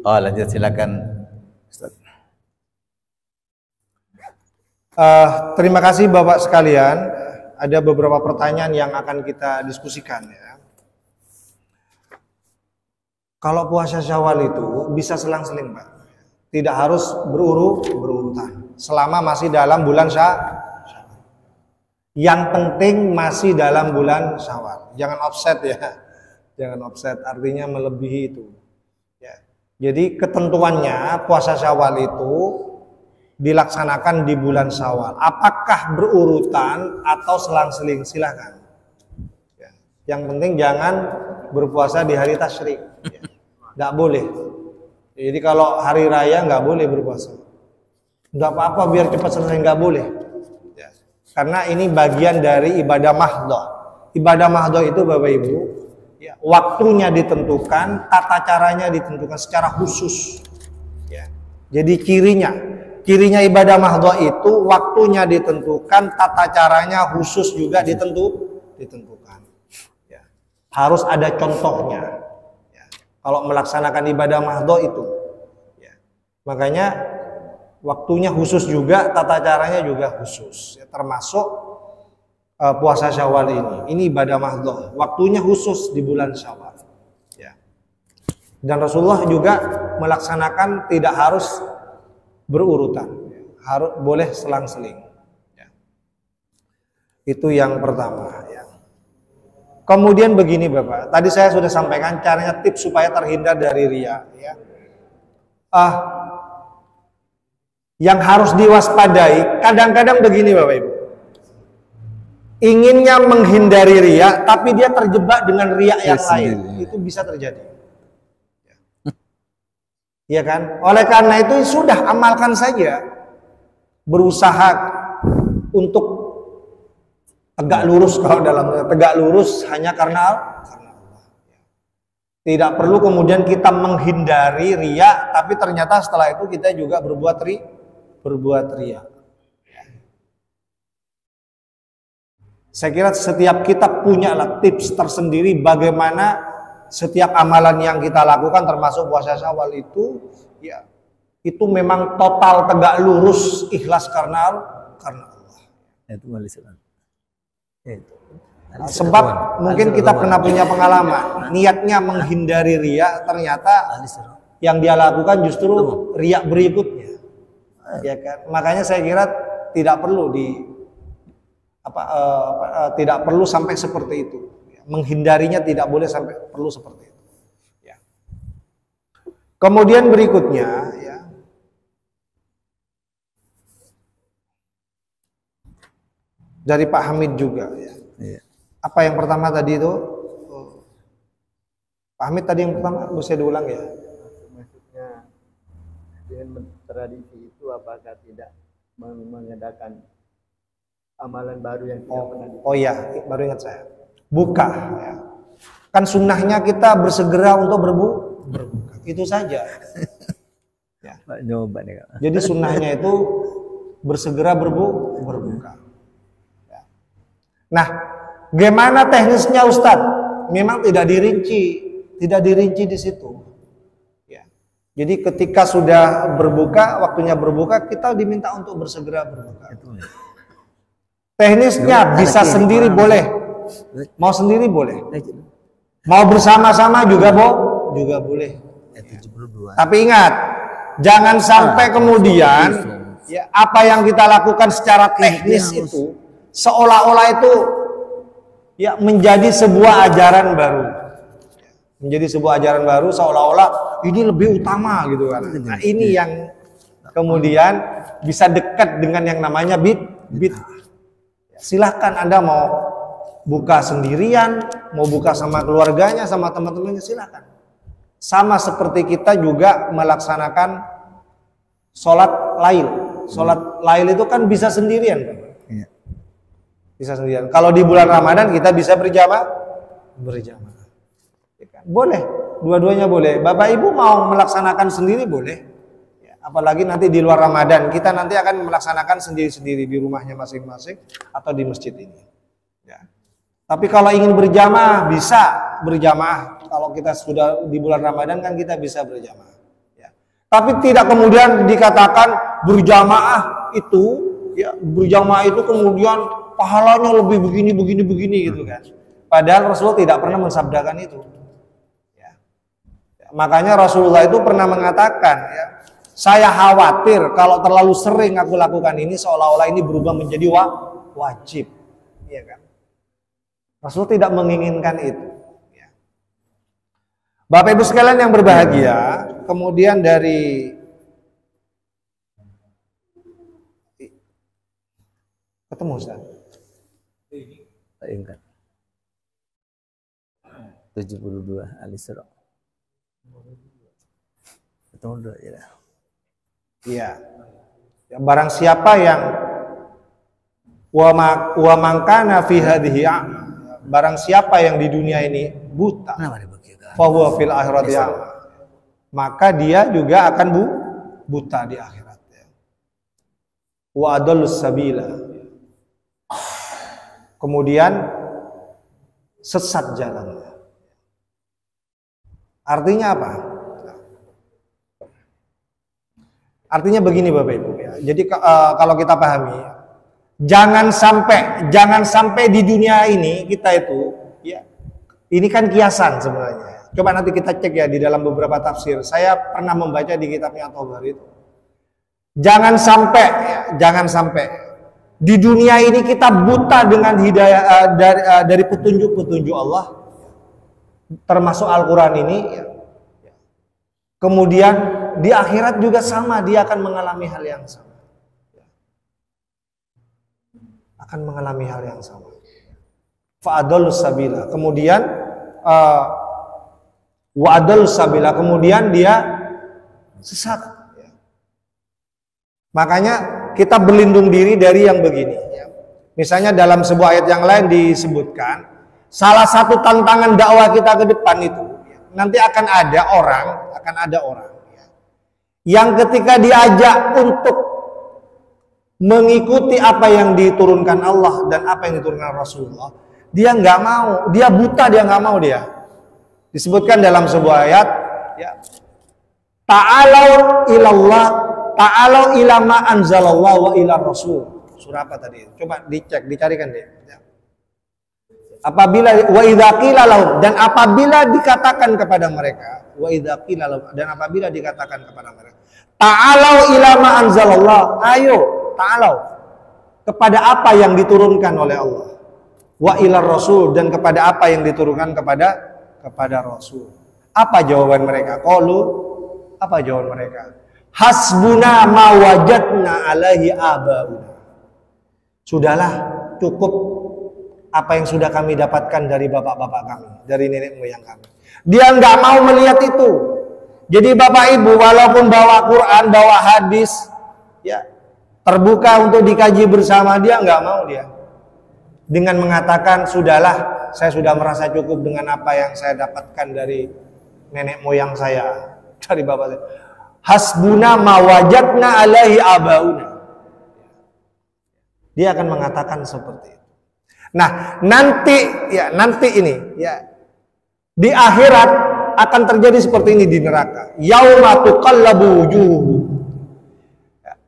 Speaker 2: Oh, lanjut silakan Ustaz.
Speaker 3: Terima kasih Bapak sekalian. Ada beberapa pertanyaan yang akan kita diskusikan ya. Kalau puasa Syawal itu bisa selang-seling, Pak. Tidak harus berurutan. Selama masih dalam bulan Syawal. Yang penting masih dalam bulan Syawal. Jangan offset ya. Jangan offset, artinya melebihi itu. Ya. Jadi ketentuannya puasa Syawal itu dilaksanakan di bulan Syawal. Apakah berurutan atau selang-seling? Silakan. Ya. Yang penting jangan berpuasa di hari tasyrik. Ya. Nggak boleh. Jadi kalau hari raya nggak boleh berpuasa. Nggak apa-apa biar cepat selesai, nggak boleh. Ya. Karena ini bagian dari ibadah mahdhah. Ibadah mahdhah itu Bapak Ibu, ya, waktunya ditentukan, tata caranya ditentukan secara khusus. Ya. Jadi cirinya ibadah mahdhah itu waktunya ditentukan, tata caranya khusus juga ditentukan. Ya. Harus ada contohnya. Kalau melaksanakan ibadah mahdhah itu ya. Makanya waktunya khusus juga, tata caranya juga khusus ya, termasuk puasa Syawal ini ibadah mahdhah, waktunya khusus di bulan Syawal ya. Dan Rasulullah juga melaksanakan tidak harus berurutan ya. Harus boleh selang-seling ya. Itu yang pertama ya. Kemudian begini Bapak, tadi saya sudah sampaikan caranya, tips supaya terhindar dari riya. Ya. Yang harus diwaspadai, kadang-kadang begini Bapak Ibu, inginnya menghindari riya, tapi dia terjebak dengan riya yang lain, itu bisa terjadi. Ya kan? Oleh karena itu sudah amalkan saja, berusaha untuk tegak lurus. Kalau dalam tegak lurus hanya karena Allah. Tidak perlu kemudian kita menghindari riya, tapi ternyata setelah itu kita juga berbuat riya. Saya kira setiap kita punya tips tersendiri bagaimana setiap amalan yang kita lakukan, termasuk puasa Syawal itu, ya itu memang total tegak lurus, ikhlas karena Allah.
Speaker 2: Itu
Speaker 3: Sebab mungkin kita pernah punya pengalaman, niatnya menghindari riya, ternyata yang dia lakukan justru riya berikutnya, ya kan? Makanya saya kira tidak perlu tidak perlu sampai seperti itu, menghindarinya tidak boleh sampai perlu seperti itu. Ya. Kemudian berikutnya, ya. Dari Pak Hamid juga ya. Iya. Apa yang pertama tadi itu? Pak Hamid tadi yang pertama bisa diulang ya?
Speaker 4: Maksudnya dengan tradisi itu apakah tidak mengadakan amalan baru yang tidak pernah
Speaker 3: Oh iya, baru ingat saya. Buka ya. Kan sunnahnya kita bersegera untuk berbuka. Itu saja. Ya. Jadi sunnahnya itu bersegera berbuka. Nah, gimana teknisnya Ustadz? Memang tidak dirinci di situ. Ya. Jadi ketika sudah berbuka, waktunya berbuka, kita diminta untuk bersegera berbuka. Teknisnya bisa sendiri boleh, mau sendiri boleh, mau bersama-sama juga boleh. Tapi ingat, jangan sampai kemudian ya apa yang kita lakukan secara teknis itu seolah-olah itu ya menjadi sebuah ajaran baru. menjadi sebuah ajaran baru seolah-olah ini lebih utama gitu kan. Nah, ini yang kemudian bisa dekat dengan yang namanya bid'ah. Silahkan Anda mau buka sendirian, mau buka sama keluarganya, sama teman-temannya, silahkan. Sama seperti kita juga melaksanakan sholat lail. Sholat lail itu kan bisa sendirian, Pak. Bisa sendirian. Kalau di bulan Ramadan kita bisa berjamaah. Boleh, dua-duanya boleh. Bapak Ibu mau melaksanakan sendiri boleh. Ya, apalagi nanti di luar Ramadan, kita nanti akan melaksanakan sendiri-sendiri di rumahnya masing-masing atau di masjid ini. Ya. Tapi kalau ingin berjamaah, bisa berjamaah. Kalau kita sudah di bulan Ramadan kan kita bisa berjamaah. Ya. Tapi tidak kemudian dikatakan berjamaah itu, ya berjamaah itu kemudian pahalanya lebih begini gitu kan. Padahal Rasulullah tidak pernah mensabdakan itu. Makanya Rasulullah itu pernah mengatakan, ya, saya khawatir kalau terlalu sering aku lakukan ini seolah-olah ini berubah menjadi wajib, ya kan? Rasul tidak menginginkan itu. Ya. Bapak Ibu sekalian yang berbahagia, kemudian dari ketemu Ustaz?
Speaker 2: Ingat 72 Al-Isra. Ketemu ya.
Speaker 3: Iya. Ya, barang siapa yang wa mangkana fi hadhihi, barang siapa yang di dunia ini buta, fa huwa fil akhirati, maka dia juga akan buta di akhirat. Wa adallus sabila, kemudian sesat jalannya. Artinya apa? Artinya begini Bapak Ibu ya. Jadi kalau kita pahami, jangan sampai di dunia ini kita itu, ya, ini kan kiasan sebenarnya. Coba nanti kita cek ya di dalam beberapa tafsir. Saya pernah membaca di kitabnya At-Tabari itu. Jangan sampai di dunia ini kita buta dengan hidayah dari petunjuk-petunjuk Allah, termasuk Al-Quran ini, ya. Kemudian di akhirat juga sama, dia akan mengalami hal yang sama. Akan mengalami hal yang sama. Fa'adallus sabila. Kemudian wa'adallus sabila. Kemudian dia sesat. Makanya kita berlindung diri dari yang begini. Misalnya dalam sebuah ayat yang lain disebutkan, salah satu tantangan dakwah kita ke depan itu, nanti akan ada orang yang ketika diajak untuk mengikuti apa yang diturunkan Allah dan apa yang diturunkan Rasulullah, dia nggak mau, dia buta, dia nggak mau dia. Disebutkan dalam sebuah ayat, ya, ta'alau ilallah, ta'alau ila ma anzalallahu wa ila rasul. Surah apa tadi? Coba dicek, dicarikan deh. Ya. Apabila wa idza qila lahum, dan apabila dikatakan kepada mereka, wa idza qila lahum, dan apabila dikatakan kepada mereka, ta'alau ila ma anzalallah, ayo ta'alau kepada apa yang diturunkan oleh Allah, wa ila rasul, dan kepada apa yang diturunkan kepada Rasul. Apa jawaban mereka? Qalu, apa jawaban mereka? Hasbuna ma wajadna alaihi abauna. Sudahlah, cukup apa yang sudah kami dapatkan dari bapak-bapak kami, dari nenek moyang kami. Dia nggak mau melihat itu. Jadi Bapak Ibu, walaupun bawa Quran, bawa hadis, ya, terbuka untuk dikaji bersama, dia nggak mau dia. Dengan mengatakan, sudahlah, saya sudah merasa cukup dengan apa yang saya dapatkan dari nenek moyang saya, dari bapak saya. Hasbuna ma wajadna alaihi abauna. Dia akan mengatakan seperti itu. Nah, nanti ini, ya, di akhirat akan terjadi seperti ini di neraka. Yauma tuqallabu wujuhuhum.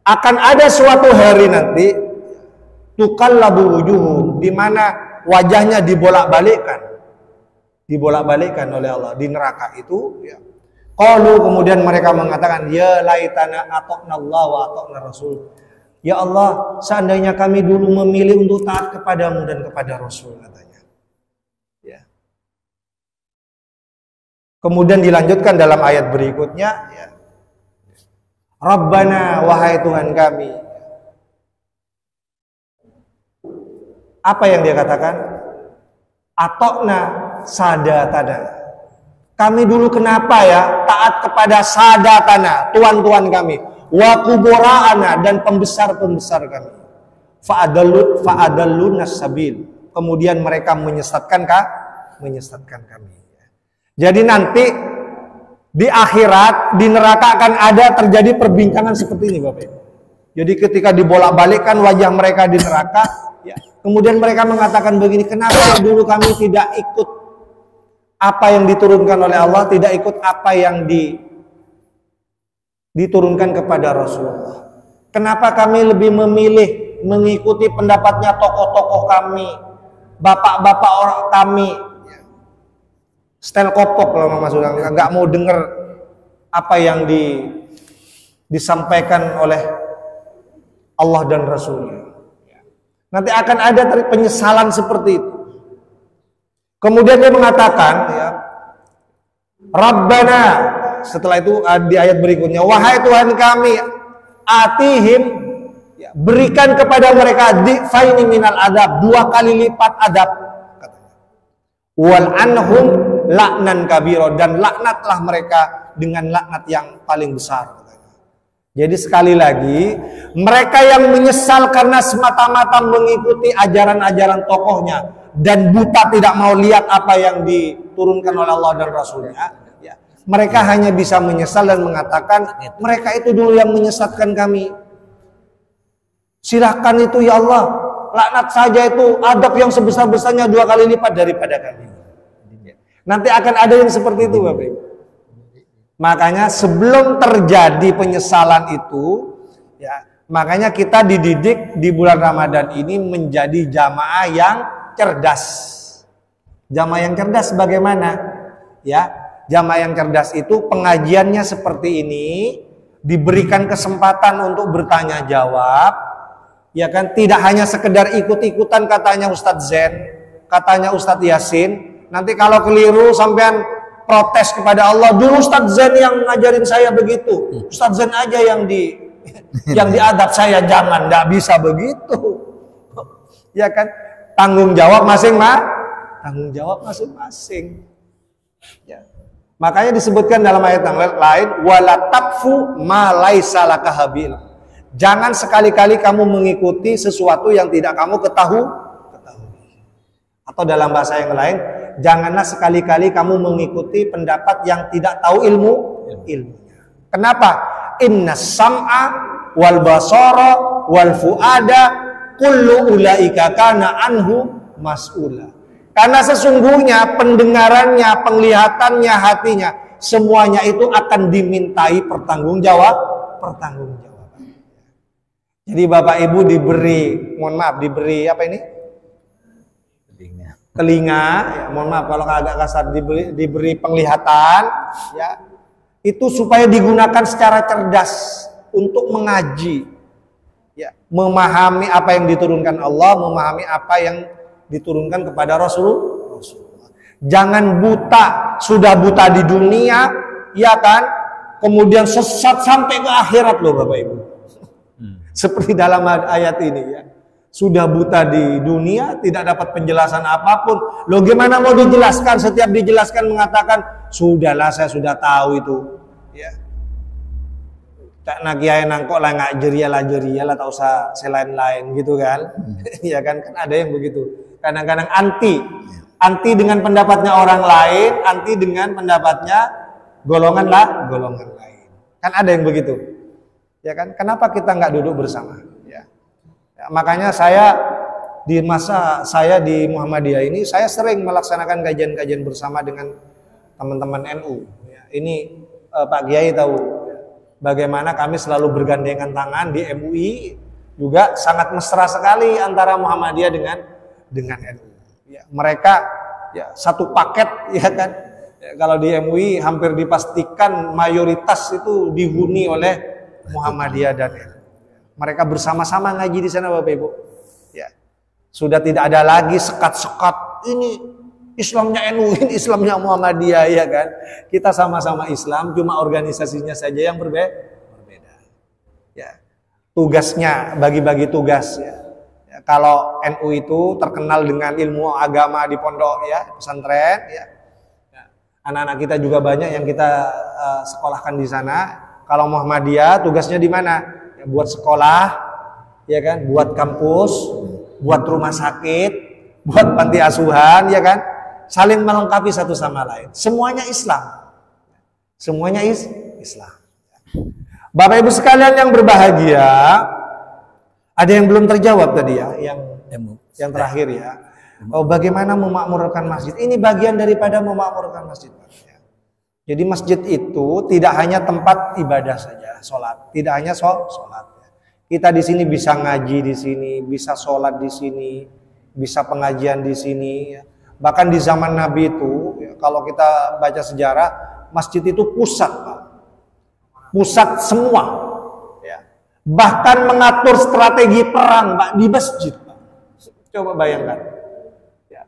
Speaker 3: Akan ada suatu hari nanti tuqallabu wujuhuhum, di mana wajahnya dibolak-balikkan oleh Allah di neraka itu, ya. Qalu, kemudian mereka mengatakan, ya laitana ata'na Allah wa ata'na Rasul. Ya Allah, seandainya kami dulu memilih untuk taat kepadamu dan kepada Rasul, katanya. Ya. Kemudian dilanjutkan dalam ayat berikutnya, ya. Rabbana, wahai Tuhan kami. Apa yang dia katakan? Atokna sadatana. Kami dulu kenapa ya taat kepada sadatana, tuan-tuan kami, wa kubora'ana, dan pembesar-pembesar kami. Fa'adallun sabil. Kemudian mereka menyesatkan kami. Jadi nanti di akhirat, di neraka akan ada terjadi perbincangan seperti ini, Bapak Ibu. Jadi ketika dibolak-balikkan wajah mereka di neraka, ya, kemudian mereka mengatakan begini, kenapa dulu kami tidak ikut apa yang diturunkan oleh Allah, tidak ikut apa yang diturunkan kepada Rasulullah. Kenapa kami lebih memilih mengikuti pendapatnya tokoh-tokoh kami, bapak-bapak orang kami, style kopok kalau maksudnya, nggak mau dengar apa yang disampaikan oleh Allah dan Rasulnya. Nanti akan ada penyesalan seperti itu. Kemudian dia mengatakan, ya, Rabbana, setelah itu di ayat berikutnya, wahai Tuhan kami, atihim, ya, berikan kepada mereka difaini minal adab, 2 kali lipat adab, wal anhum laknan kabiro, dan laknatlah mereka dengan laknat yang paling besar. Jadi sekali lagi, mereka yang menyesal karena semata-mata mengikuti ajaran-ajaran tokohnya dan buta tidak mau lihat apa yang diturunkan oleh Allah dan Rasulnya, ya, mereka hanya bisa menyesal dan mengatakan, mereka itu dulu yang menyesatkan kami. Silahkan itu ya Allah, laknat saja itu, adab yang sebesar-besarnya 2 kali lipat daripada kami. Nanti akan ada yang seperti itu, Bapak Ibu. Makanya sebelum terjadi penyesalan itu, ya, makanya kita dididik di bulan Ramadan ini menjadi jamaah yang cerdas. Jamaah yang cerdas bagaimana? Ya, jamaah yang cerdas itu pengajiannya seperti ini, diberikan kesempatan untuk bertanya jawab, ya kan? Tidak hanya sekedar ikut-ikutan katanya Ustadz Zen, katanya Ustadz Yasin. Nanti kalau keliru sampean protes kepada Allah, dulu Ustadz Zen yang ngajarin saya begitu, Ustadz Zen aja yang diadab saya, jangan, nggak bisa begitu, ya kan? Tanggung jawab masing-masing. Ya. Makanya disebutkan dalam ayat yang lain, wala taqfu ma laisa laka habil. Jangan sekali-kali kamu mengikuti sesuatu yang tidak kamu ketahui. Atau dalam bahasa yang lain, janganlah sekali-kali kamu mengikuti pendapat yang tidak tahu ilmunya. Kenapa? Inna sam'a wal basara wal fuada kullu ulaika kana anhu mas'ula. Karena sesungguhnya pendengarannya, penglihatannya, hatinya, semuanya itu akan dimintai pertanggungjawaban. Jadi Bapak Ibu diberi apa ini? Telinga, ya, mohon maaf kalau agak kasar, diberi penglihatan, ya, itu supaya digunakan secara cerdas untuk mengaji, ya, memahami apa yang diturunkan Allah, memahami apa yang diturunkan kepada Rasulullah. Jangan buta, sudah buta di dunia, ya kan, kemudian sesat sampai ke akhirat loh Bapak Ibu. Seperti dalam ayat ini, ya. Sudah buta di dunia, tidak dapat penjelasan apapun. Loh gimana mau dijelaskan? Setiap dijelaskan mengatakan, sudahlah saya sudah tahu itu. Ya. Tak nak kiai nangkok lah nggak jeria lah, tak usah selain lain gitu kan? Ya kan ada yang begitu. Kadang-kadang anti dengan pendapatnya orang lain, anti dengan pendapatnya golongan lain. Kan ada yang begitu. Ya kan? Kenapa kita nggak duduk bersama? Makanya saya di masa saya di Muhammadiyah ini, saya sering melaksanakan kajian-kajian bersama dengan teman-teman NU. Ini Pak Kiai tahu bagaimana kami selalu bergandengan tangan di MUI, juga sangat mesra sekali antara Muhammadiyah dengan NU. Ya, mereka ya satu paket, ya kan. Ya, kalau di MUI hampir dipastikan mayoritas itu dihuni oleh Muhammadiyah dan NU. Mereka bersama-sama ngaji di sana Bapak Ibu. Ya. Sudah tidak ada lagi sekat-sekat ini Islamnya NU, ini Islamnya Muhammadiyah, ya kan? Kita sama-sama Islam, cuma organisasinya saja yang berbeda. Ya. Tugasnya bagi-bagi tugas. Ya. Ya, kalau NU itu terkenal dengan ilmu agama di pondok, ya, pesantren. Ya. Anak-anak kita juga banyak yang kita sekolahkan di sana. Kalau Muhammadiyah tugasnya di mana? Ya, buat sekolah, ya kan? Buat kampus, buat rumah sakit, buat panti asuhan, ya kan? Saling melengkapi satu sama lain. Semuanya Islam. Semuanya Islam. Bapak Ibu sekalian yang berbahagia, ada yang belum terjawab tadi ya, yang terakhir ya. Oh, bagaimana memakmurkan masjid? Ini bagian daripada memakmurkan masjid. Jadi masjid itu tidak hanya tempat ibadah saja, sholat. Tidak hanya sholat. Kita di sini bisa ngaji di sini, bisa sholat di sini, bisa pengajian di sini. Bahkan di zaman Nabi itu, ya, kalau kita baca sejarah, masjid itu pusat, Pak. Pusat semua. Ya. Bahkan mengatur strategi perang, Pak, di masjid, Pak. Coba bayangkan. Ya.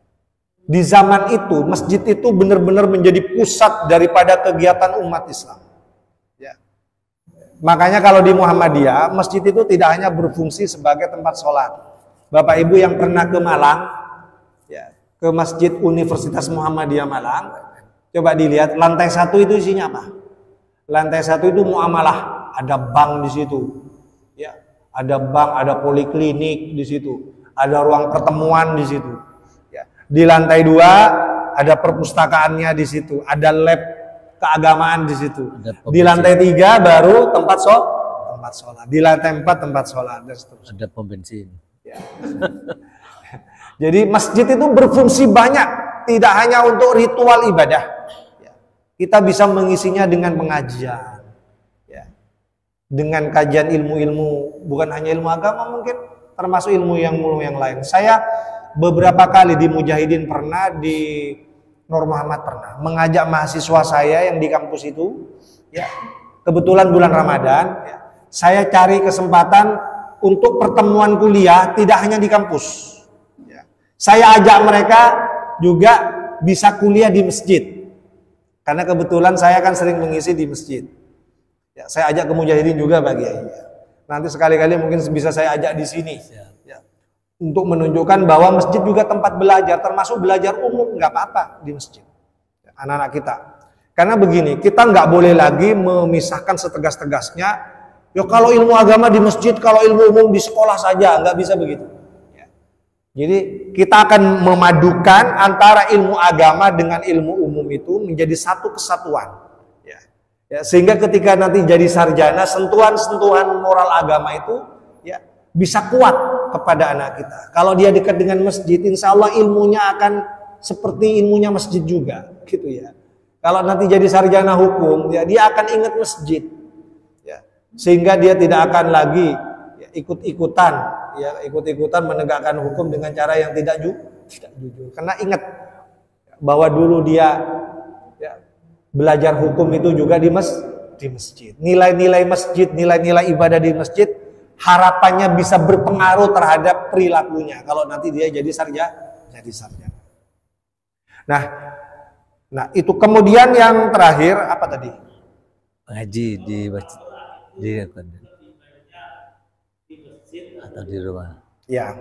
Speaker 3: Di zaman itu, masjid itu benar-benar menjadi pusat daripada kegiatan umat Islam. Ya. Makanya kalau di Muhammadiyah, masjid itu tidak hanya berfungsi sebagai tempat sholat. Bapak Ibu yang pernah ke Malang, ya, ke Masjid Universitas Muhammadiyah Malang, coba dilihat lantai 1 itu isinya apa? Lantai 1 itu muamalah, ada bank di situ, ya, ada bank, ada poliklinik di situ, ada ruang pertemuan di situ. Ya. Di lantai 2 ada perpustakaannya di situ, ada lab keagamaan di situ. Di lantai 3 baru tempat sholat. Di lantai 4 tempat sholat.
Speaker 2: Ada pom bensin. Ya. Jadi
Speaker 3: masjid itu berfungsi banyak, tidak hanya untuk ritual ibadah. Ya. Kita bisa mengisinya dengan pengajian, ya. Dengan kajian ilmu-ilmu, bukan hanya ilmu agama mungkin, termasuk ilmu yang lain. Saya beberapa kali di Mujahidin pernah, di Nur Muhammad pernah, mengajak mahasiswa saya yang di kampus itu, ya. Kebetulan bulan Ramadan, ya. Saya cari kesempatan untuk pertemuan kuliah tidak hanya di kampus. Saya ajak mereka juga bisa kuliah di masjid. Karena kebetulan saya kan sering mengisi di masjid. Ya, saya ajak ke Mujahidin juga bagi ya. Nanti sekali-kali mungkin bisa saya ajak di sini. Ya. Untuk menunjukkan bahwa masjid juga tempat belajar, termasuk belajar umum, nggak apa-apa di masjid. Anak-anak kita. Karena begini, kita nggak boleh lagi memisahkan setegas-tegasnya. Ya kalau ilmu agama di masjid, kalau ilmu umum di sekolah saja, nggak bisa begitu. Jadi kita akan memadukan antara ilmu agama dengan ilmu umum itu menjadi satu kesatuan. Ya. Ya, sehingga ketika nanti jadi sarjana, sentuhan-sentuhan moral agama itu ya bisa kuat kepada anak kita. Kalau dia dekat dengan masjid, insya Allah ilmunya akan seperti ilmunya masjid juga, gitu ya. Kalau nanti jadi sarjana hukum, ya dia akan ingat masjid, ya. Sehingga dia tidak akan lagi ikut-ikutan menegakkan hukum dengan cara yang tidak jujur. Karena ingat bahwa dulu dia ya, belajar hukum itu juga di masjid. Nilai-nilai masjid, nilai-nilai ibadah di masjid, harapannya bisa berpengaruh terhadap perilakunya kalau nanti dia jadi sarjana. Nah itu kemudian yang terakhir apa tadi?
Speaker 2: Ngaji di masjid, atau di rumah.
Speaker 3: Ya.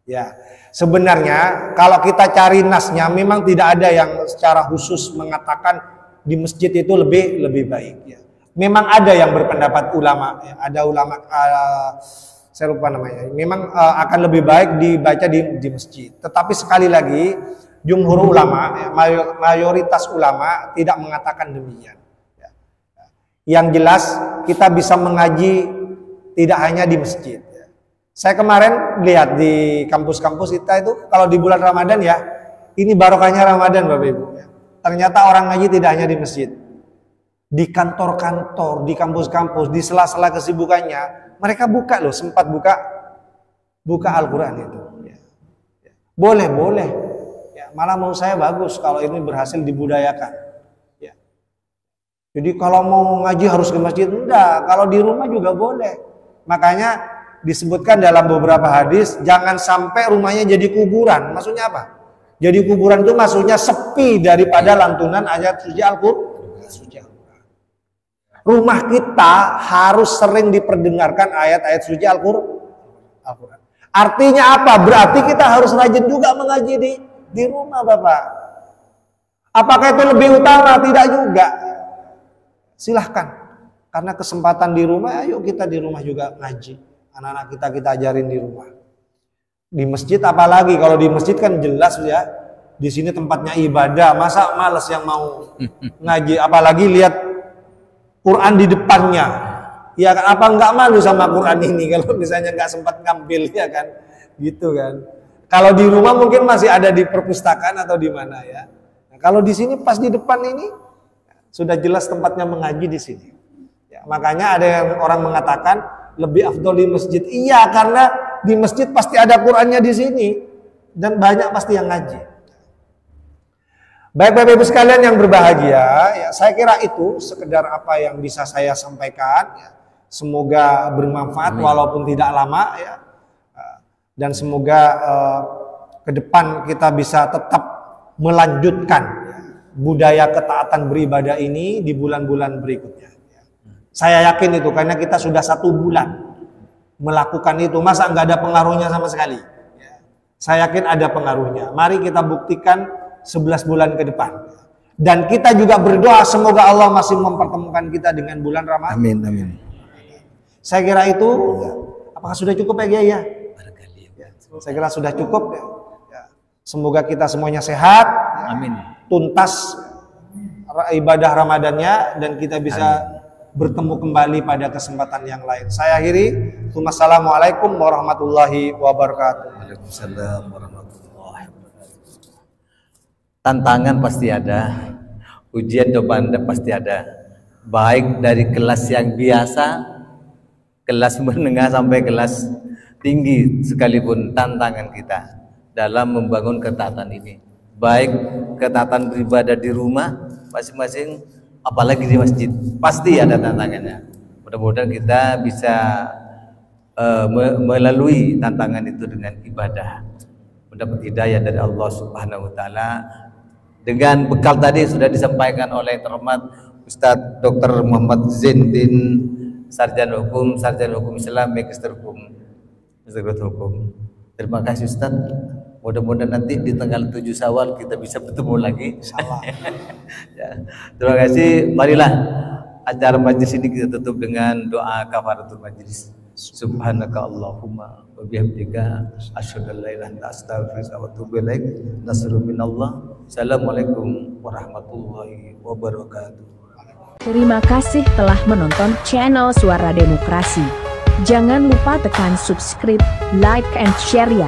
Speaker 3: Ya. Sebenarnya kalau kita cari nasnya memang tidak ada yang secara khusus mengatakan di masjid itu lebih baik ya. Memang ada yang berpendapat ulama ya. Ada ulama saya lupa namanya. Memang akan lebih baik dibaca di masjid. Tetapi sekali lagi jumhur ulama, ya, mayoritas ulama tidak mengatakan demikian. Ya. Yang jelas kita bisa mengaji tidak hanya di masjid. Saya kemarin lihat di kampus-kampus kita itu kalau di bulan Ramadan ya, ini barokahnya Ramadan Bapak Ibu. Ternyata orang ngaji tidak hanya di masjid. Di kantor-kantor, di kampus-kampus, di sela-sela kesibukannya, mereka buka loh, sempat buka Al-Quran itu. Boleh. Ya, malah mau saya bagus kalau ini berhasil dibudayakan. Ya. Jadi kalau mau ngaji harus ke masjid, enggak. Kalau di rumah juga boleh. Makanya disebutkan dalam beberapa hadis, jangan sampai rumahnya jadi kuburan. Maksudnya apa? Jadi kuburan itu maksudnya sepi daripada lantunan ayat suci Al-Qur'an. Rumah kita harus sering diperdengarkan ayat-ayat suci Al-Qur'an. Artinya apa? Berarti kita harus rajin juga mengaji di rumah, Bapak. Apakah itu lebih utama? Tidak juga. Silahkan. Karena kesempatan di rumah, ayo kita di rumah juga ngaji. Anak-anak kita ajarin di rumah. Di masjid apalagi, kalau di masjid kan jelas ya. Di sini tempatnya ibadah, masa males yang mau ngaji, apalagi lihat Quran di depannya. Ya kan, apa nggak malu sama Quran ini kalau misalnya nggak sempat ngambil, ya kan? Gitu kan. Kalau di rumah mungkin masih ada di perpustakaan atau di mana ya. Nah, kalau di sini pas di depan ini sudah jelas tempatnya mengaji di sini. Ya, makanya ada yang orang mengatakan lebih afdol di masjid. Iya, karena di masjid pasti ada Qur'annya di sini dan banyak pasti yang ngaji. Baik Bapak Ibu sekalian yang berbahagia, ya, saya kira itu sekedar apa yang bisa saya sampaikan. Ya. Semoga bermanfaat walaupun tidak lama ya. Dan semoga ke depan kita bisa tetap melanjutkan budaya ketaatan beribadah ini di bulan-bulan berikutnya. Saya yakin itu karena kita sudah 1 bulan melakukan itu, masa nggak ada pengaruhnya sama sekali. Saya yakin ada pengaruhnya. Mari kita buktikan 11 bulan ke depan. Dan kita juga berdoa semoga Allah masih mempertemukan kita dengan bulan Ramadan.
Speaker 2: Amin, amin.
Speaker 3: Saya kira itu, apakah sudah cukup ya Kiai? Saya kira sudah cukup ya. Semoga kita semuanya sehat,
Speaker 2: amin,
Speaker 3: tuntas ibadah Ramadannya dan kita bisa bertemu kembali pada kesempatan yang lain. Saya akhiri. Wassalamualaikum warahmatullahi wabarakatuh.
Speaker 2: Waalaikumsalam warahmatullahi wabarakatuh. Tantangan pasti ada, ujian cobaan pasti ada. Baik dari kelas yang biasa, kelas menengah sampai kelas tinggi sekalipun tantangan kita dalam membangun ketaatan ini. Baik ketaatan beribadah di rumah masing-masing, apalagi di masjid, pasti ada tantangannya. Mudah-mudahan kita bisa melalui tantangan itu dengan ibadah, mendapat hidayah dari Allah Subhanahu wa taala. Dengan bekal tadi sudah disampaikan oleh terhormat Ustadz Dr. Muhammad Zain bin Sarjana Hukum Islam, Magister Hukum. Terima kasih Ustaz. Mudah-mudahan nanti di tanggal 7 Syawal kita bisa bertemu lagi. Ya, terima kasih. Marilah acara majlis ini kita tutup dengan doa kafaratul majlis. Subhanaka Allahumma wa bihamdika asyhadu an la ilaha illa anta astaghfiruka wa atubu ilaik. Nasrun minallah. Assalamualaikum warahmatullahi wabarakatuh.
Speaker 1: Terima kasih telah menonton channel Suara Demokrasi. Jangan lupa tekan subscribe, like, and share ya.